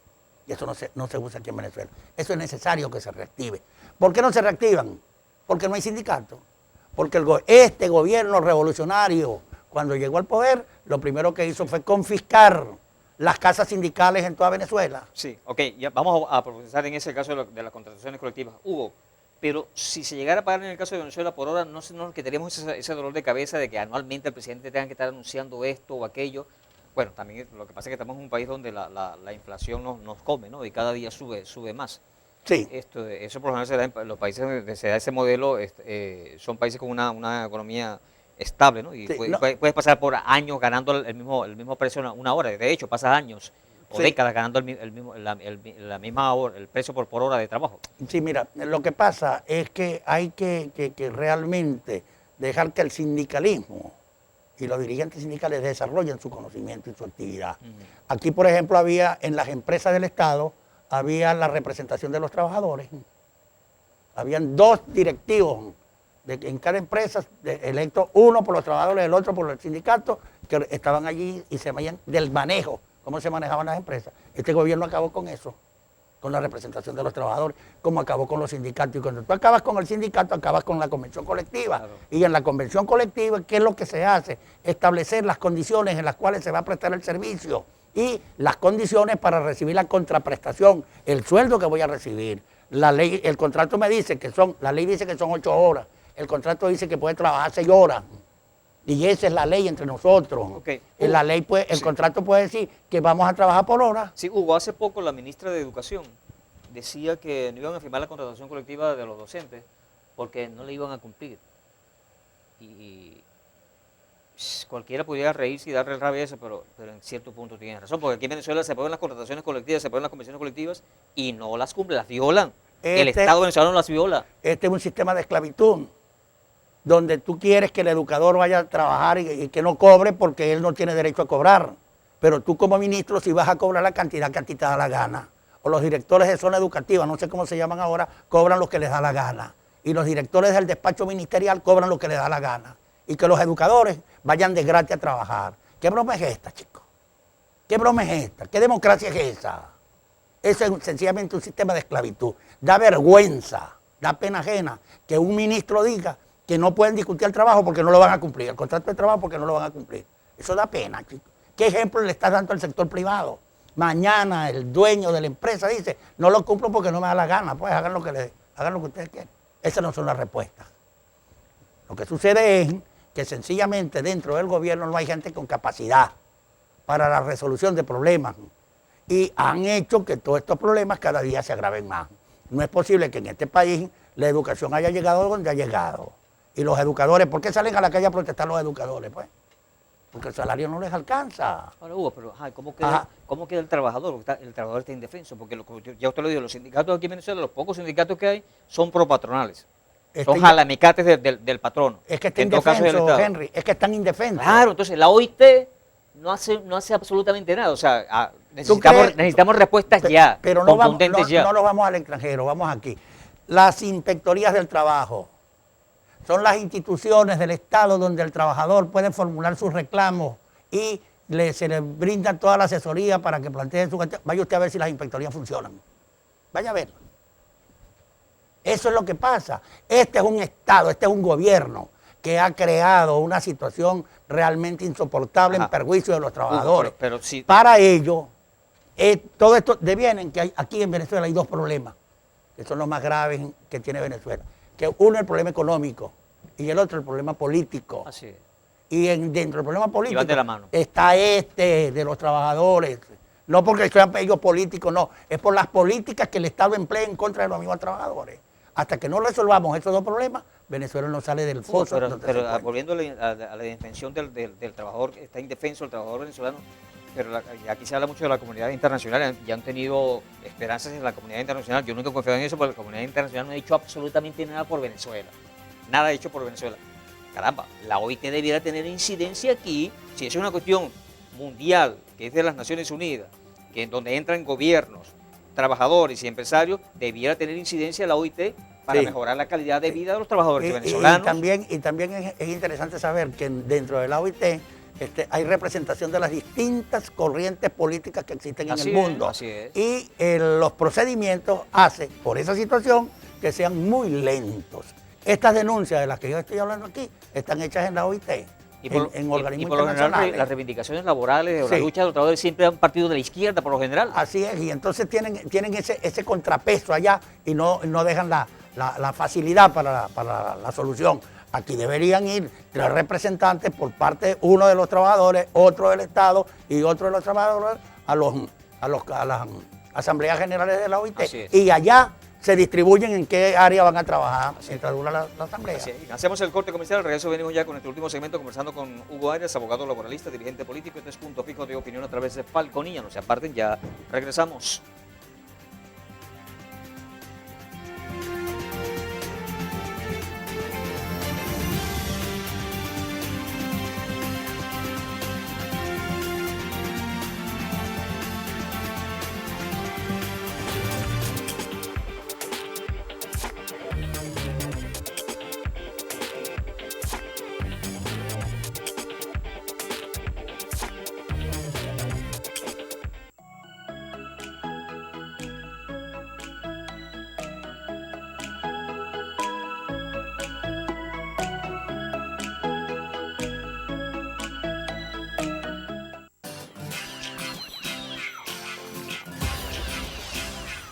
Y eso no se usa aquí en Venezuela. Eso es necesario que se reactive. ¿Por qué no se reactivan? Porque no hay sindicato. Porque este gobierno revolucionario, cuando llegó al poder, lo primero que hizo fue confiscar las casas sindicales en toda Venezuela. Sí, ok, ya vamos a profundizar en ese caso de las contrataciones colectivas. Hugo, pero si se llegara a pagar en el caso de Venezuela por hora, no que tenemos ese dolor de cabeza de que anualmente el presidente tenga que estar anunciando esto o aquello. Bueno, también lo que pasa es que estamos en un país donde la inflación nos come, ¿no? Y cada día sube más. Sí. Eso por lo general se da en los países donde se da ese modelo, son países con una economía estable, ¿no? Y Sí, puedes pasar por años ganando el mismo precio una hora. De hecho, pasas años o Sí. décadas ganando la misma hora, el precio por hora de trabajo. Sí, mira, lo que pasa es que hay que realmente dejar que el sindicalismo y los dirigentes sindicales desarrollen su conocimiento y su actividad. Aquí, por ejemplo, en las empresas del Estado, había la representación de los trabajadores. Habían 2 directivos en cada empresa, electos uno por los trabajadores, el otro por el sindicato, que estaban allí y se veían del manejo, cómo se manejaban las empresas. Este gobierno acabó con eso, con la representación de los trabajadores, como acabó con los sindicatos. Y cuando tú acabas con el sindicato, acabas con la convención colectiva. Claro. Y en la convención colectiva, ¿qué es lo que se hace? Establecer las condiciones en las cuales se va a prestar el servicio y las condiciones para recibir la contraprestación, el sueldo que voy a recibir. La ley, el contrato me dice la ley dice que son 8 horas, el contrato dice que puede trabajar 6 horas. Y esa es la ley entre nosotros. Okay. En la ley, el contrato puede decir que vamos a trabajar por hora. Sí, Hugo, hace poco la ministra de Educación decía que no iban a firmar la contratación colectiva de los docentes porque no le iban a cumplir. Y cualquiera pudiera reírse y darle rabia a eso, pero en cierto punto tiene razón, porque aquí en Venezuela se aprueban las contrataciones colectivas, se aprueban las convenciones colectivas y no las cumplen, las violan. El Estado venezolano las viola. Este es un sistema de esclavitud, donde tú quieres que el educador vaya a trabajar y que no cobre porque él no tiene derecho a cobrar. Pero tú como ministro si vas a cobrar la cantidad que a ti te da la gana. O los directores de zona educativa, no sé cómo se llaman ahora, cobran lo que les da la gana. Y los directores del despacho ministerial cobran lo que les da la gana. Y que los educadores vayan de gratis a trabajar. ¿Qué broma es esta, chicos? ¿Qué broma es esta? ¿Qué democracia es esa? Eso es sencillamente un sistema de esclavitud. Da vergüenza, da pena ajena que un ministro diga que no pueden discutir el trabajo porque no lo van a cumplir, el contrato de trabajo porque no lo van a cumplir. Eso da pena, chicos. ¿Qué ejemplo le estás dando al sector privado? Mañana el dueño de la empresa dice, no lo cumplo porque no me da la gana, pues hagan lo que ustedes quieren. Esas no son las respuestas. Lo que sucede es que sencillamente dentro del gobierno no hay gente con capacidad para la resolución de problemas y han hecho que todos estos problemas cada día se agraven más. No es posible que en este país la educación haya llegado donde ha llegado. Y los educadores, ¿por qué salen a la calle a protestar los educadores? Pues porque el salario no les alcanza. Ahora, Hugo, pero ¿cómo queda el trabajador? El trabajador está indefenso, porque ya usted lo dijo, los sindicatos aquí en Venezuela, los pocos sindicatos que hay, son propatronales. Son jalamecates del patrono. Es que está indefenso, Henry, es que están indefensos. Claro, entonces la OIT no hace absolutamente nada. O sea, necesitamos respuestas ya, pero contundentes ya. No nos vamos al extranjero, vamos aquí. Las inspectorías del trabajo son las instituciones del Estado donde el trabajador puede formular sus reclamos y se le brinda toda la asesoría para que planteen su... Vaya usted a ver si las inspectorías funcionan. Vaya a ver. Eso es lo que pasa. Este es un Estado, este es un gobierno que ha creado una situación realmente insoportable en perjuicio de los trabajadores. Pero sí. Para ello, todo esto devienen que aquí en Venezuela hay 2 problemas, que son los más graves que tiene Venezuela. Que uno es el problema económico y el otro el problema político. Así es. Y dentro del problema político van de la mano. Está de los trabajadores. No porque sean ellos políticos, no. Es por las políticas que el Estado emplea en contra de los mismos trabajadores. Hasta que no resolvamos esos 2 problemas, Venezuela no sale del foso. Pero volviendo a la indefensión del trabajador, está indefenso el trabajador venezolano, pero aquí se habla mucho de la comunidad internacional, ya han tenido esperanzas en la comunidad internacional. Yo nunca he confiado en eso, porque la comunidad internacional no ha hecho absolutamente nada por Venezuela. Nada hecho por Venezuela. Caramba, la OIT debiera tener incidencia aquí, si es una cuestión mundial, que es de las Naciones Unidas, que en donde entran gobiernos, trabajadores y empresarios, debiera tener incidencia la OIT para mejorar la calidad de vida de los trabajadores venezolanos. Y también es interesante saber que dentro de la OIT hay representación de las distintas corrientes políticas que existen en Así el es, mundo. así es. Y los procedimientos hacen, por esa situación, que sean muy lentos. Estas denuncias de las que yo estoy hablando aquí están hechas en la OIT, en organismos y por lo general internacionales. las reivindicaciones laborales o la Sí. lucha de los trabajadores siempre han partido de la izquierda por lo general. Así es, y entonces tienen ese contrapeso allá y no dejan la facilidad para la solución. Aquí deberían ir 3 representantes por parte, uno de los trabajadores, otro del Estado y otro de los trabajadores a las asambleas generales de la OIT. Así es. Y allá se distribuyen en qué área van a trabajar mientras dura la asamblea. Así es. Hacemos el corte comercial, al regreso venimos ya con nuestro último segmento conversando con Hugo Arias, abogado laboralista, dirigente político. Este es Punto Fijo de Opinión a través de Falconía. No se aparten, ya regresamos.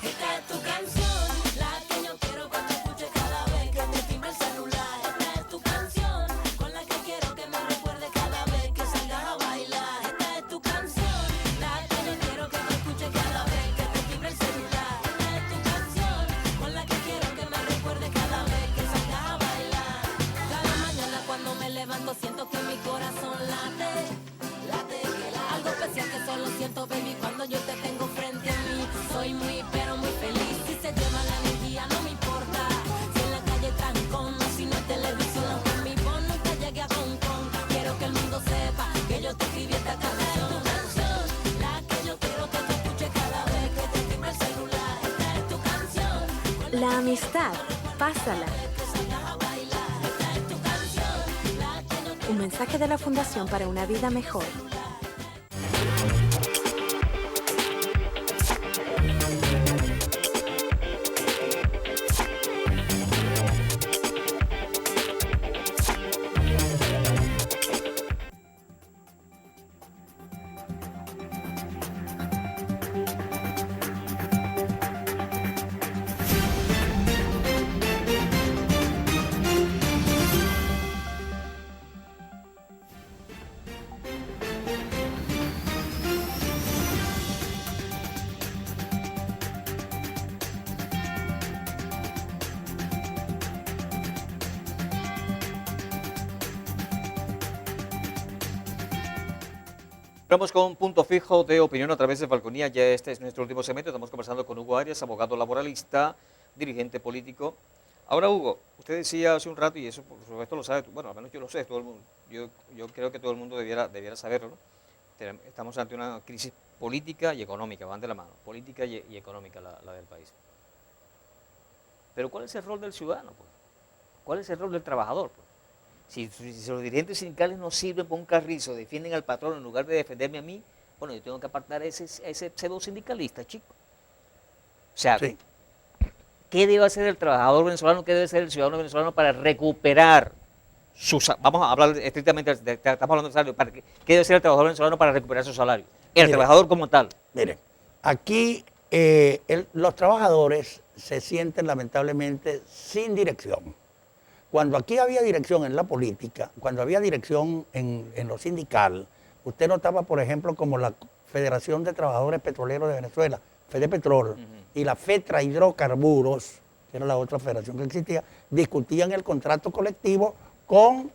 Esta es tu canción, la que yo quiero que tú escuches cada vez que te timbre el celular. Esta es tu canción, con la que quiero que me recuerde cada vez que salgas a bailar. Esta es tu canción, la que yo quiero que tú escuches cada vez que te timbre el celular. Esta es tu canción, con la que quiero que me recuerde cada vez que salgas a bailar. Cada mañana cuando me levanto siento que mi corazón late, late, algo especial que solo siento, baby, cuando yo te tengo frente a mí. Soy muy pero muy feliz, si se lleva la energía no me importa, si en la calle trancón, si no hay televisión, aunque mi voz nunca llegue a Hong Kong. Quiero que el mundo sepa que yo te escribí esta canción. Tu canción, la que yo quiero que tú escuches cada vez que te timbre el celular. Esta es tu canción, La amistad, pásala. que salgas a bailar. Esta es tu canción, la que yo quiero. Un mensaje de la Fundación para una vida mejor. Vamos con un punto fijo de opinión a través de Falconía. Ya este es nuestro último segmento. Estamos conversando con Hugo Arias, abogado laboralista, dirigente político. Ahora, Hugo, usted decía hace un rato, y eso por supuesto lo sabe, bueno, al menos yo lo sé, todo el mundo, yo creo que todo el mundo debiera saberlo, ¿no? Estamos ante una crisis política y económica, van de la mano, política y económica la del país. Pero ¿cuál es el rol del ciudadano, pues? ¿Cuál es el rol del trabajador, pues? Si los dirigentes sindicales no sirven para un carrizo, defienden al patrón en lugar de defenderme a mí, bueno, yo tengo que apartar a ese pseudo sindicalista, chico. O sea, Sí. ¿qué debe hacer el trabajador venezolano, qué debe hacer el ciudadano venezolano para recuperar vamos a hablar estrictamente, estamos hablando de salario, ¿qué debe hacer el trabajador venezolano para recuperar su salario? El Mire. trabajador como tal. Mire, aquí los trabajadores se sienten lamentablemente sin dirección. Cuando aquí había dirección en la política, cuando había dirección en lo sindical, usted notaba, por ejemplo, como la Federación de Trabajadores Petroleros de Venezuela, Fedepetrol, y la FETRA Hidrocarburos, que era la otra federación que existía, discutían el contrato colectivo con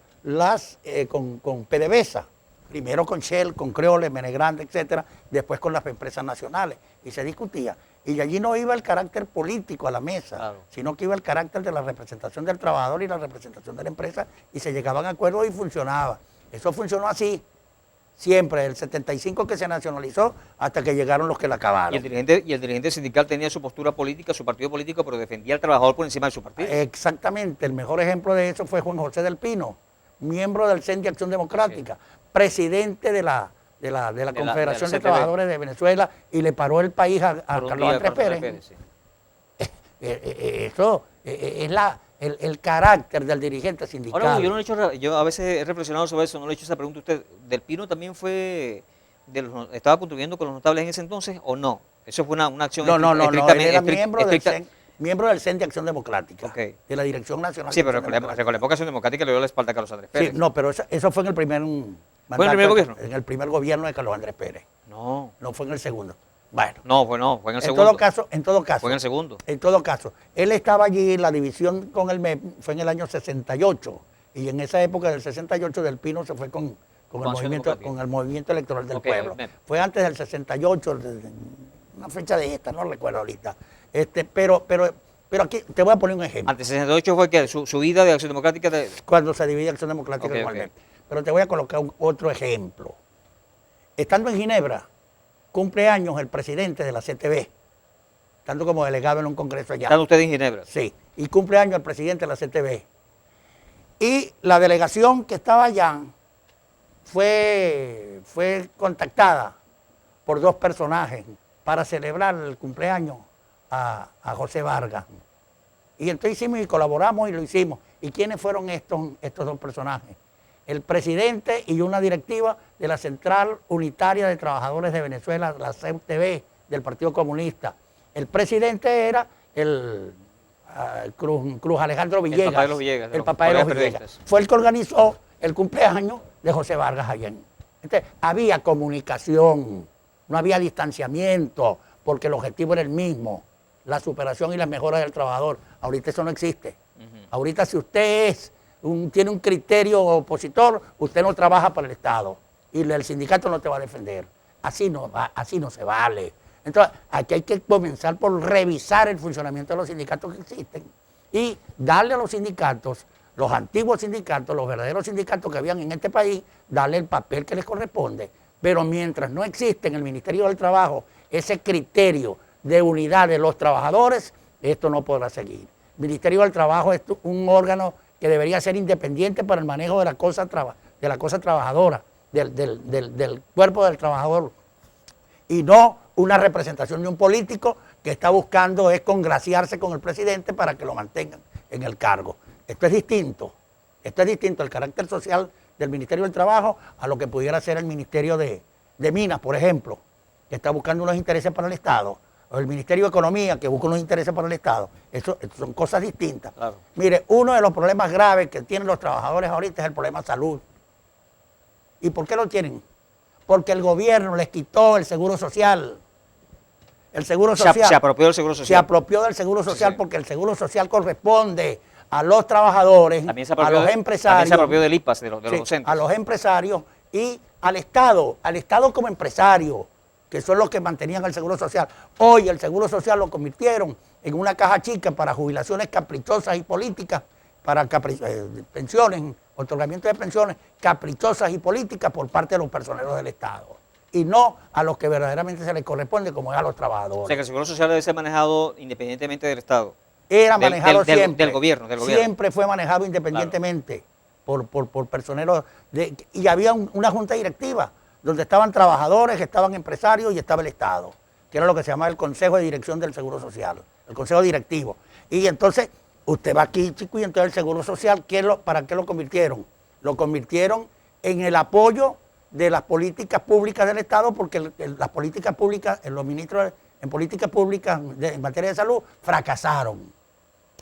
con PDVSA, primero con Shell, con Creole, Menegrande, etcétera, después con las empresas nacionales, y se discutía. Y allí no iba el carácter político a la mesa, Claro. sino que iba el carácter de la representación del trabajador y la representación de la empresa, y se llegaban a acuerdos y funcionaba. Eso funcionó así, siempre, el 75 que se nacionalizó, hasta que llegaron los que la acabaron. Y el dirigente sindical tenía su postura política, su partido político, pero defendía al trabajador por encima de su partido. Exactamente, el mejor ejemplo de eso fue Juan José del Pino, miembro del CEN de Acción Democrática. presidente de la Confederación de CTV. Trabajadores de Venezuela y le paró el país a Por un Carlos día, Andrés Carlos Pérez. sí. Eso es el carácter del dirigente sindical. Ahora, yo no le he hecho, yo a veces he reflexionado sobre eso, no le he hecho esa pregunta a usted. ¿Del Pino también estaba contribuyendo con los notables en ese entonces o no? Eso fue una acción No, él era estricta- miembro del CEN de Acción Democrática, Ok. de la Dirección Nacional Sí, de pero Acción Democrática. recordemos que Acción Democrática le dio la espalda a Carlos Andrés Pérez. Sí, no, pero eso fue en el primer mandato, ¿Fue en el primer gobierno? En el primer gobierno de Carlos Andrés Pérez. No, No fue en el segundo. Bueno, fue en el en segundo. todo caso, Fue en el segundo. En todo caso, él estaba allí, la división con el MEP fue en el año 68, y en esa época del 68 Del Pino se fue con Acción Democrática. el movimiento electoral del Ok, pueblo. el MEP. Fue antes del 68, una fecha de esta, no recuerdo ahorita. Pero aquí te voy a poner un ejemplo. Antes del 68 fue que su vida de Acción Democrática Cuando se divide Acción Democrática Ok, con ok. el MEP. Pero te voy a colocar otro ejemplo. Estando en Ginebra, cumple años el presidente de la CTV, estando como delegado en un congreso allá. están ustedes en Ginebra. Sí, y cumple años el presidente de la CTV. Y la delegación que estaba allá fue contactada por dos personajes para celebrar el cumpleaños a José Vargas. Y entonces hicimos y colaboramos y lo hicimos. ¿Y quiénes fueron estos dos personajes? El presidente y una directiva de la Central Unitaria de Trabajadores de Venezuela, la CUTV, del Partido Comunista. El presidente era el Cruz Alejandro Villegas. El papá de los Villegas. El papá de los colegas Villegas. periodistas. Fue el que organizó el cumpleaños de José Vargas allá. Entonces, había comunicación, no había distanciamiento, porque el objetivo era el mismo, la superación y la mejora del trabajador. Ahorita eso no existe. Ahorita si usted tiene un criterio opositor, usted no trabaja para el Estado y el sindicato no te va a defender. Así no se vale. Entonces, aquí hay que comenzar por revisar el funcionamiento de los sindicatos que existen y darle a los sindicatos, los antiguos sindicatos, los verdaderos sindicatos que habían en este país, darle el papel que les corresponde. Pero mientras no existe en el Ministerio del Trabajo ese criterio de unidad de los trabajadores, esto no podrá seguir. El Ministerio del Trabajo es un órgano que debería ser independiente para el manejo de la cosa trabajadora, del cuerpo del trabajador, y no una representación de un político que está buscando es congraciarse con el presidente para que lo mantengan en el cargo. Esto es distinto el carácter social del Ministerio del Trabajo a lo que pudiera ser el Ministerio de Minas, por ejemplo, que está buscando unos intereses para el Estado, o el Ministerio de Economía, que busca unos intereses para el Estado. Eso son cosas distintas. Claro. Mire, uno de los problemas graves que tienen los trabajadores ahorita es el problema salud. ¿Y por qué lo tienen? Porque el gobierno les quitó el seguro social. El seguro social. Se apropió del Seguro Social. Se apropió del seguro social Sí. porque el seguro social corresponde a los trabajadores, También se a apropió los empresarios. También se apropió del IPAS, de los Sí, docentes. a los empresarios y al Estado como empresario, que son los que mantenían el seguro social. Hoy el seguro social lo convirtieron en una caja chica para jubilaciones caprichosas y políticas, para pensiones, otorgamiento de pensiones caprichosas y políticas por parte de los personeros del Estado. Y no a los que verdaderamente se les corresponde, como es a los trabajadores. O sea que el Seguro Social debe ser manejado independientemente del Estado. Era Del- manejado del- del- siempre. del gobierno. Siempre fue manejado independientemente por personeros. Y había una junta directiva donde estaban trabajadores, estaban empresarios y estaba el Estado, que era lo que se llamaba el Consejo de Dirección del Seguro Social, el Consejo Directivo. Y entonces, usted va aquí, chico, y entonces el Seguro Social, ¿para qué lo convirtieron? Lo convirtieron en el apoyo de las políticas públicas del Estado, porque las políticas públicas, los ministros en políticas públicas en materia de salud fracasaron.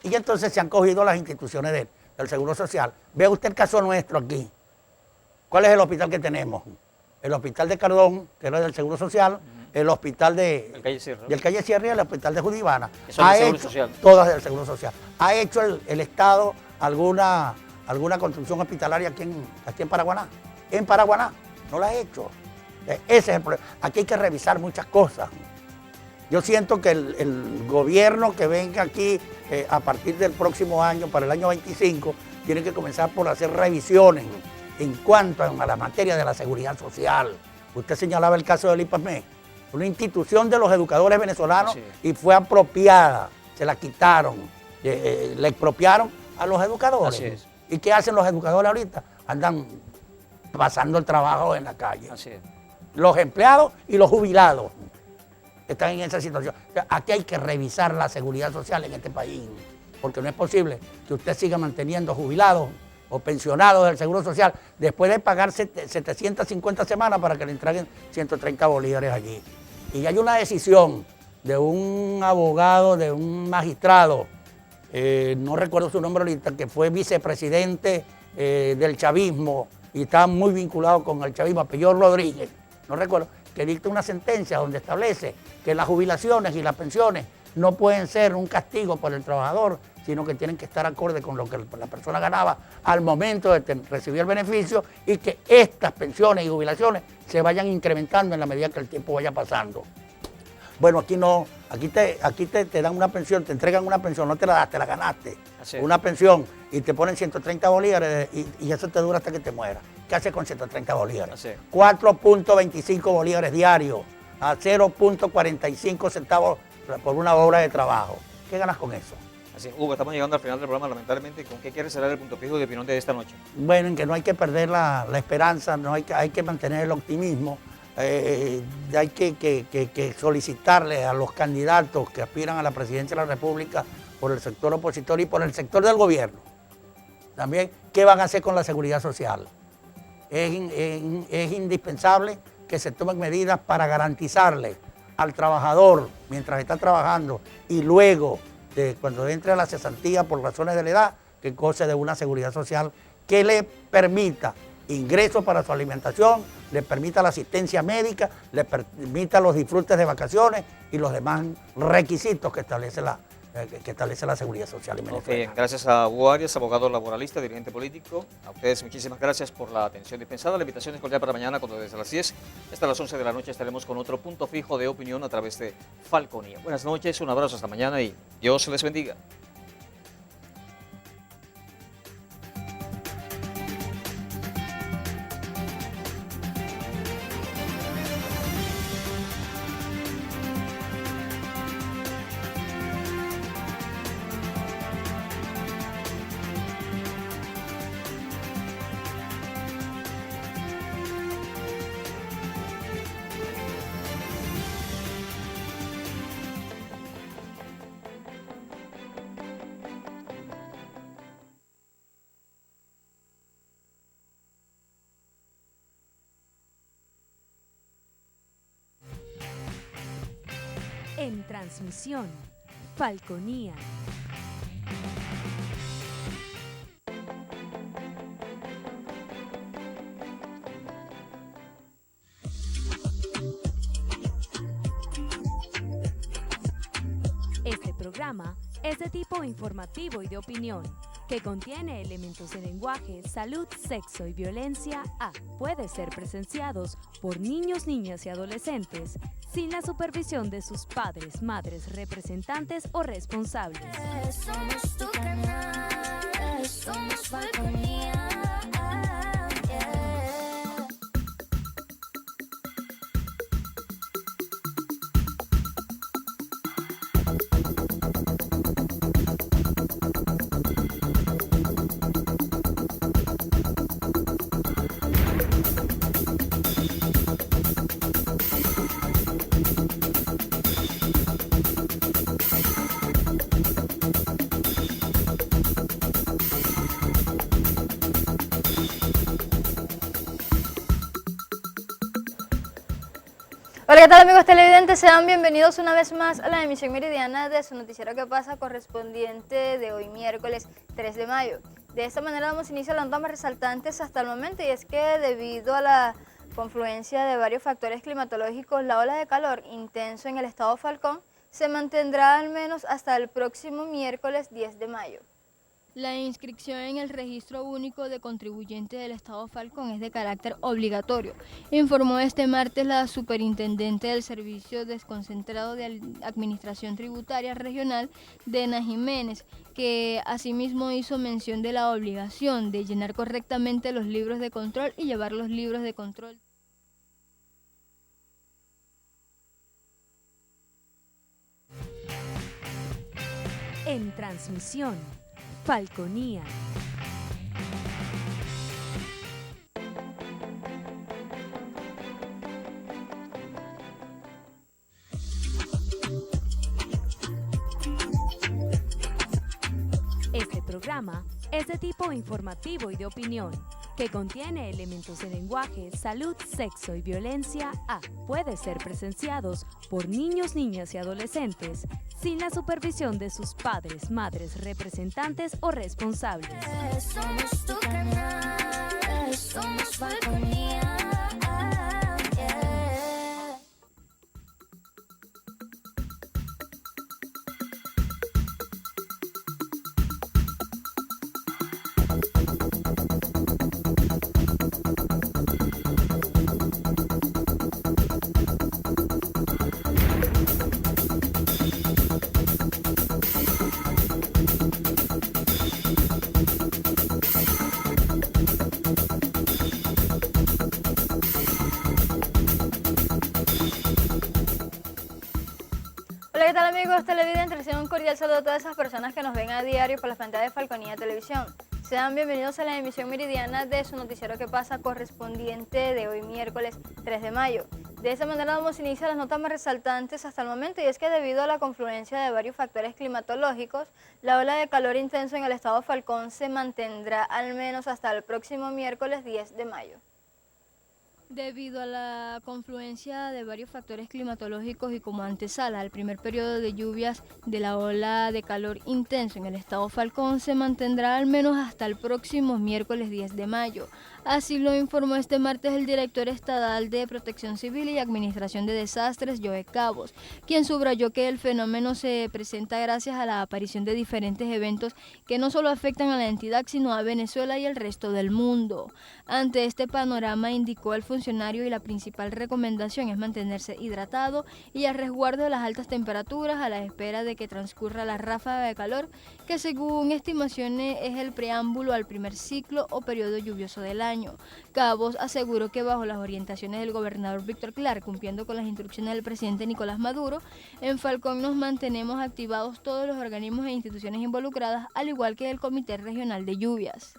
Y entonces se han cogido las instituciones del Seguro Social. Vea usted el caso nuestro aquí. ¿Cuál es el hospital que tenemos? El hospital de Cardón, que era del Seguro Social, el hospital El Calle Sierra. del Calle Sierra y el hospital de Judivana. Eso es del Seguro Social. Todas del Seguro Social. ¿Ha hecho el Estado alguna construcción hospitalaria aquí en Paraguaná? En Paraguaná, no la ha hecho. Ese es el problema. Aquí hay que revisar muchas cosas. Yo siento que el gobierno que venga aquí a partir del próximo año, para el año 25, tiene que comenzar por hacer revisiones en cuanto a la materia de la seguridad social. Usted señalaba el caso del IPASME, una institución de los educadores venezolanos, Sí. y fue apropiada, se la quitaron, le expropiaron a los educadores. Así es. ¿Y qué hacen los educadores ahorita? Andan pasando el trabajo en la calle. Así es. Los empleados y los jubilados están en esa situación. O sea, aquí hay que revisar la seguridad social en este país, porque no es posible que usted siga manteniendo jubilados o pensionados del Seguro Social después de pagar 750 semanas para que le entreguen 130 bolívares allí. Y hay una decisión de un abogado, de un magistrado, no recuerdo su nombre ahorita, que fue vicepresidente del chavismo y está muy vinculado con el chavismo, Apellido Rodríguez, no recuerdo, que dicta una sentencia donde establece que las jubilaciones y las pensiones no pueden ser un castigo para el trabajador, sino que tienen que estar acorde con lo que la persona ganaba al momento de recibir el beneficio, y que estas pensiones y jubilaciones se vayan incrementando en la medida que el tiempo vaya pasando. Bueno, aquí no, aquí te dan una pensión, te entregan una pensión, no te la das, te la ganaste. Una pensión y te ponen 130 bolívares y eso te dura hasta que te mueras. ¿Qué haces con 130 bolívares? 4.25 bolívares diarios a 0.45 centavos por una hora de trabajo. ¿Qué ganas con eso? Así es. Hugo, estamos llegando al final del programa, lamentablemente. ¿Con qué quieres cerrar el punto fijo de opinión de esta noche? Bueno, en que no hay que perder la esperanza, hay que mantener el optimismo. Hay que solicitarle a los candidatos que aspiran a la presidencia de la República por el sector opositor y por el sector del gobierno también, qué van a hacer con la seguridad social. Es indispensable que se tomen medidas para garantizarle al trabajador mientras está trabajando y luego cuando entre a la cesantía por razones de la edad, que goce de una seguridad social que le permita ingresos para su alimentación, le permita la asistencia médica, le permita los disfrutes de vacaciones y los demás requisitos que establece la seguridad social y Venezuela. Gracias a Hugo Arias, abogado laboralista, dirigente político. A ustedes muchísimas gracias por la atención dispensada. La invitación es cordial para mañana, cuando desde las 10 hasta las 11 de la noche estaremos con otro punto fijo de opinión a través de Falconía. Buenas noches, un abrazo hasta mañana y Dios les bendiga. En transmisión, Falconía. Este programa es de tipo informativo y de opinión, que contiene elementos de lenguaje, salud, sexo y violencia puede ser presenciados por niños, niñas y adolescentes sin la supervisión de sus padres, madres, representantes o responsables. Somos tu canal, somos Falconía. Hola, ¿qué tal amigos televidentes? Sean bienvenidos una vez más a la emisión meridiana de su noticiero que pasa correspondiente de hoy miércoles 3 de mayo. De esta manera damos inicio a las notas más resaltantes hasta el momento, y es que debido a la confluencia de varios factores climatológicos, la ola de calor intenso en el estado Falcón se mantendrá al menos hasta el próximo miércoles 10 de mayo. La inscripción en el Registro Único de Contribuyentes del Estado Falcón es de carácter obligatorio, informó este martes la superintendente del Servicio Desconcentrado de Administración Tributaria Regional, Dena Jiménez, que asimismo hizo mención de la obligación de llenar correctamente los libros de control y llevar los libros de control. En transmisión, Falconía. programa es de tipo informativo y de opinión, que contiene elementos de lenguaje, salud, sexo y violencia A. Puede ser presenciados por niños, niñas y adolescentes sin la supervisión de sus padres, madres, representantes o responsables. Somos tu canal, somos Falconía. Hola, ¿qué tal amigos televidentes? Reciban un cordial saludo a todas esas personas que nos ven a diario por las pantallas de Falconía Televisión. Sean bienvenidos a la emisión meridiana de su noticiero que pasa correspondiente de hoy miércoles 3 de mayo. De esta manera damos inicio a las notas más resaltantes hasta el momento, y es que debido a la confluencia de varios factores climatológicos, la ola de calor intenso en el estado Falcón se mantendrá al menos hasta el próximo miércoles 10 de mayo. Debido a la confluencia de varios factores climatológicos y como antesala al primer periodo de lluvias de la ola de calor intenso en el estado Falcón, se mantendrá al menos hasta el próximo miércoles 10 de mayo. Así lo informó este martes el director estatal de Protección Civil y Administración de Desastres, Joe Cabos, quien subrayó que el fenómeno se presenta gracias a la aparición de diferentes eventos que no solo afectan a la entidad, sino a Venezuela y el resto del mundo. Ante este panorama, indicó el funcionario, y la principal recomendación es mantenerse hidratado y a resguardo de las altas temperaturas a la espera de que transcurra la ráfaga de calor, que según estimaciones es el preámbulo al primer ciclo o periodo lluvioso del año. Cabos aseguró que bajo las orientaciones del gobernador Víctor Clark, cumpliendo con las instrucciones del presidente Nicolás Maduro, en Falcón nos mantenemos activados todos los organismos e instituciones involucradas, al igual que el Comité Regional de Lluvias.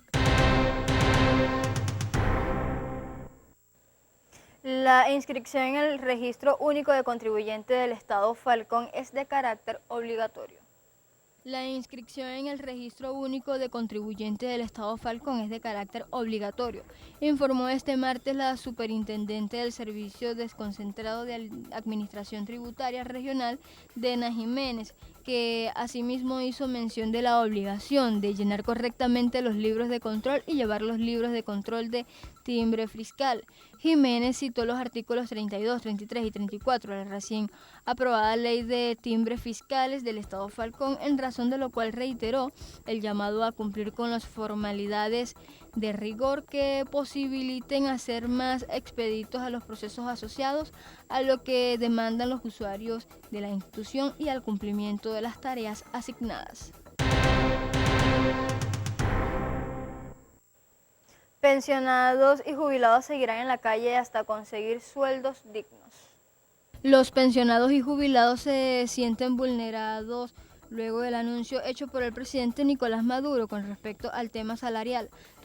La inscripción en el Registro Único de Contribuyente del Estado Falcón es de carácter obligatorio. La inscripción en el Registro Único de Contribuyente del Estado Falcón es de carácter obligatorio, informó este martes la superintendente del Servicio Desconcentrado de Administración Tributaria Regional, Dena Jiménez, que asimismo hizo mención de la obligación de llenar correctamente los libros de control y llevar los libros de control de timbre fiscal. Jiménez citó los artículos 32, 33 y 34 de la recién aprobada Ley de Timbres Fiscales del Estado Falcón, en razón de lo cual reiteró el llamado a cumplir con las formalidades de rigor que posibiliten hacer más expeditos a los procesos asociados a lo que demandan los usuarios de la institución y al cumplimiento de las tareas asignadas. Pensionados y jubilados seguirán en la calle hasta conseguir sueldos dignos. Los pensionados y jubilados se sienten vulnerados luego del anuncio hecho por el presidente Nicolás Maduro con respecto al tema salarial.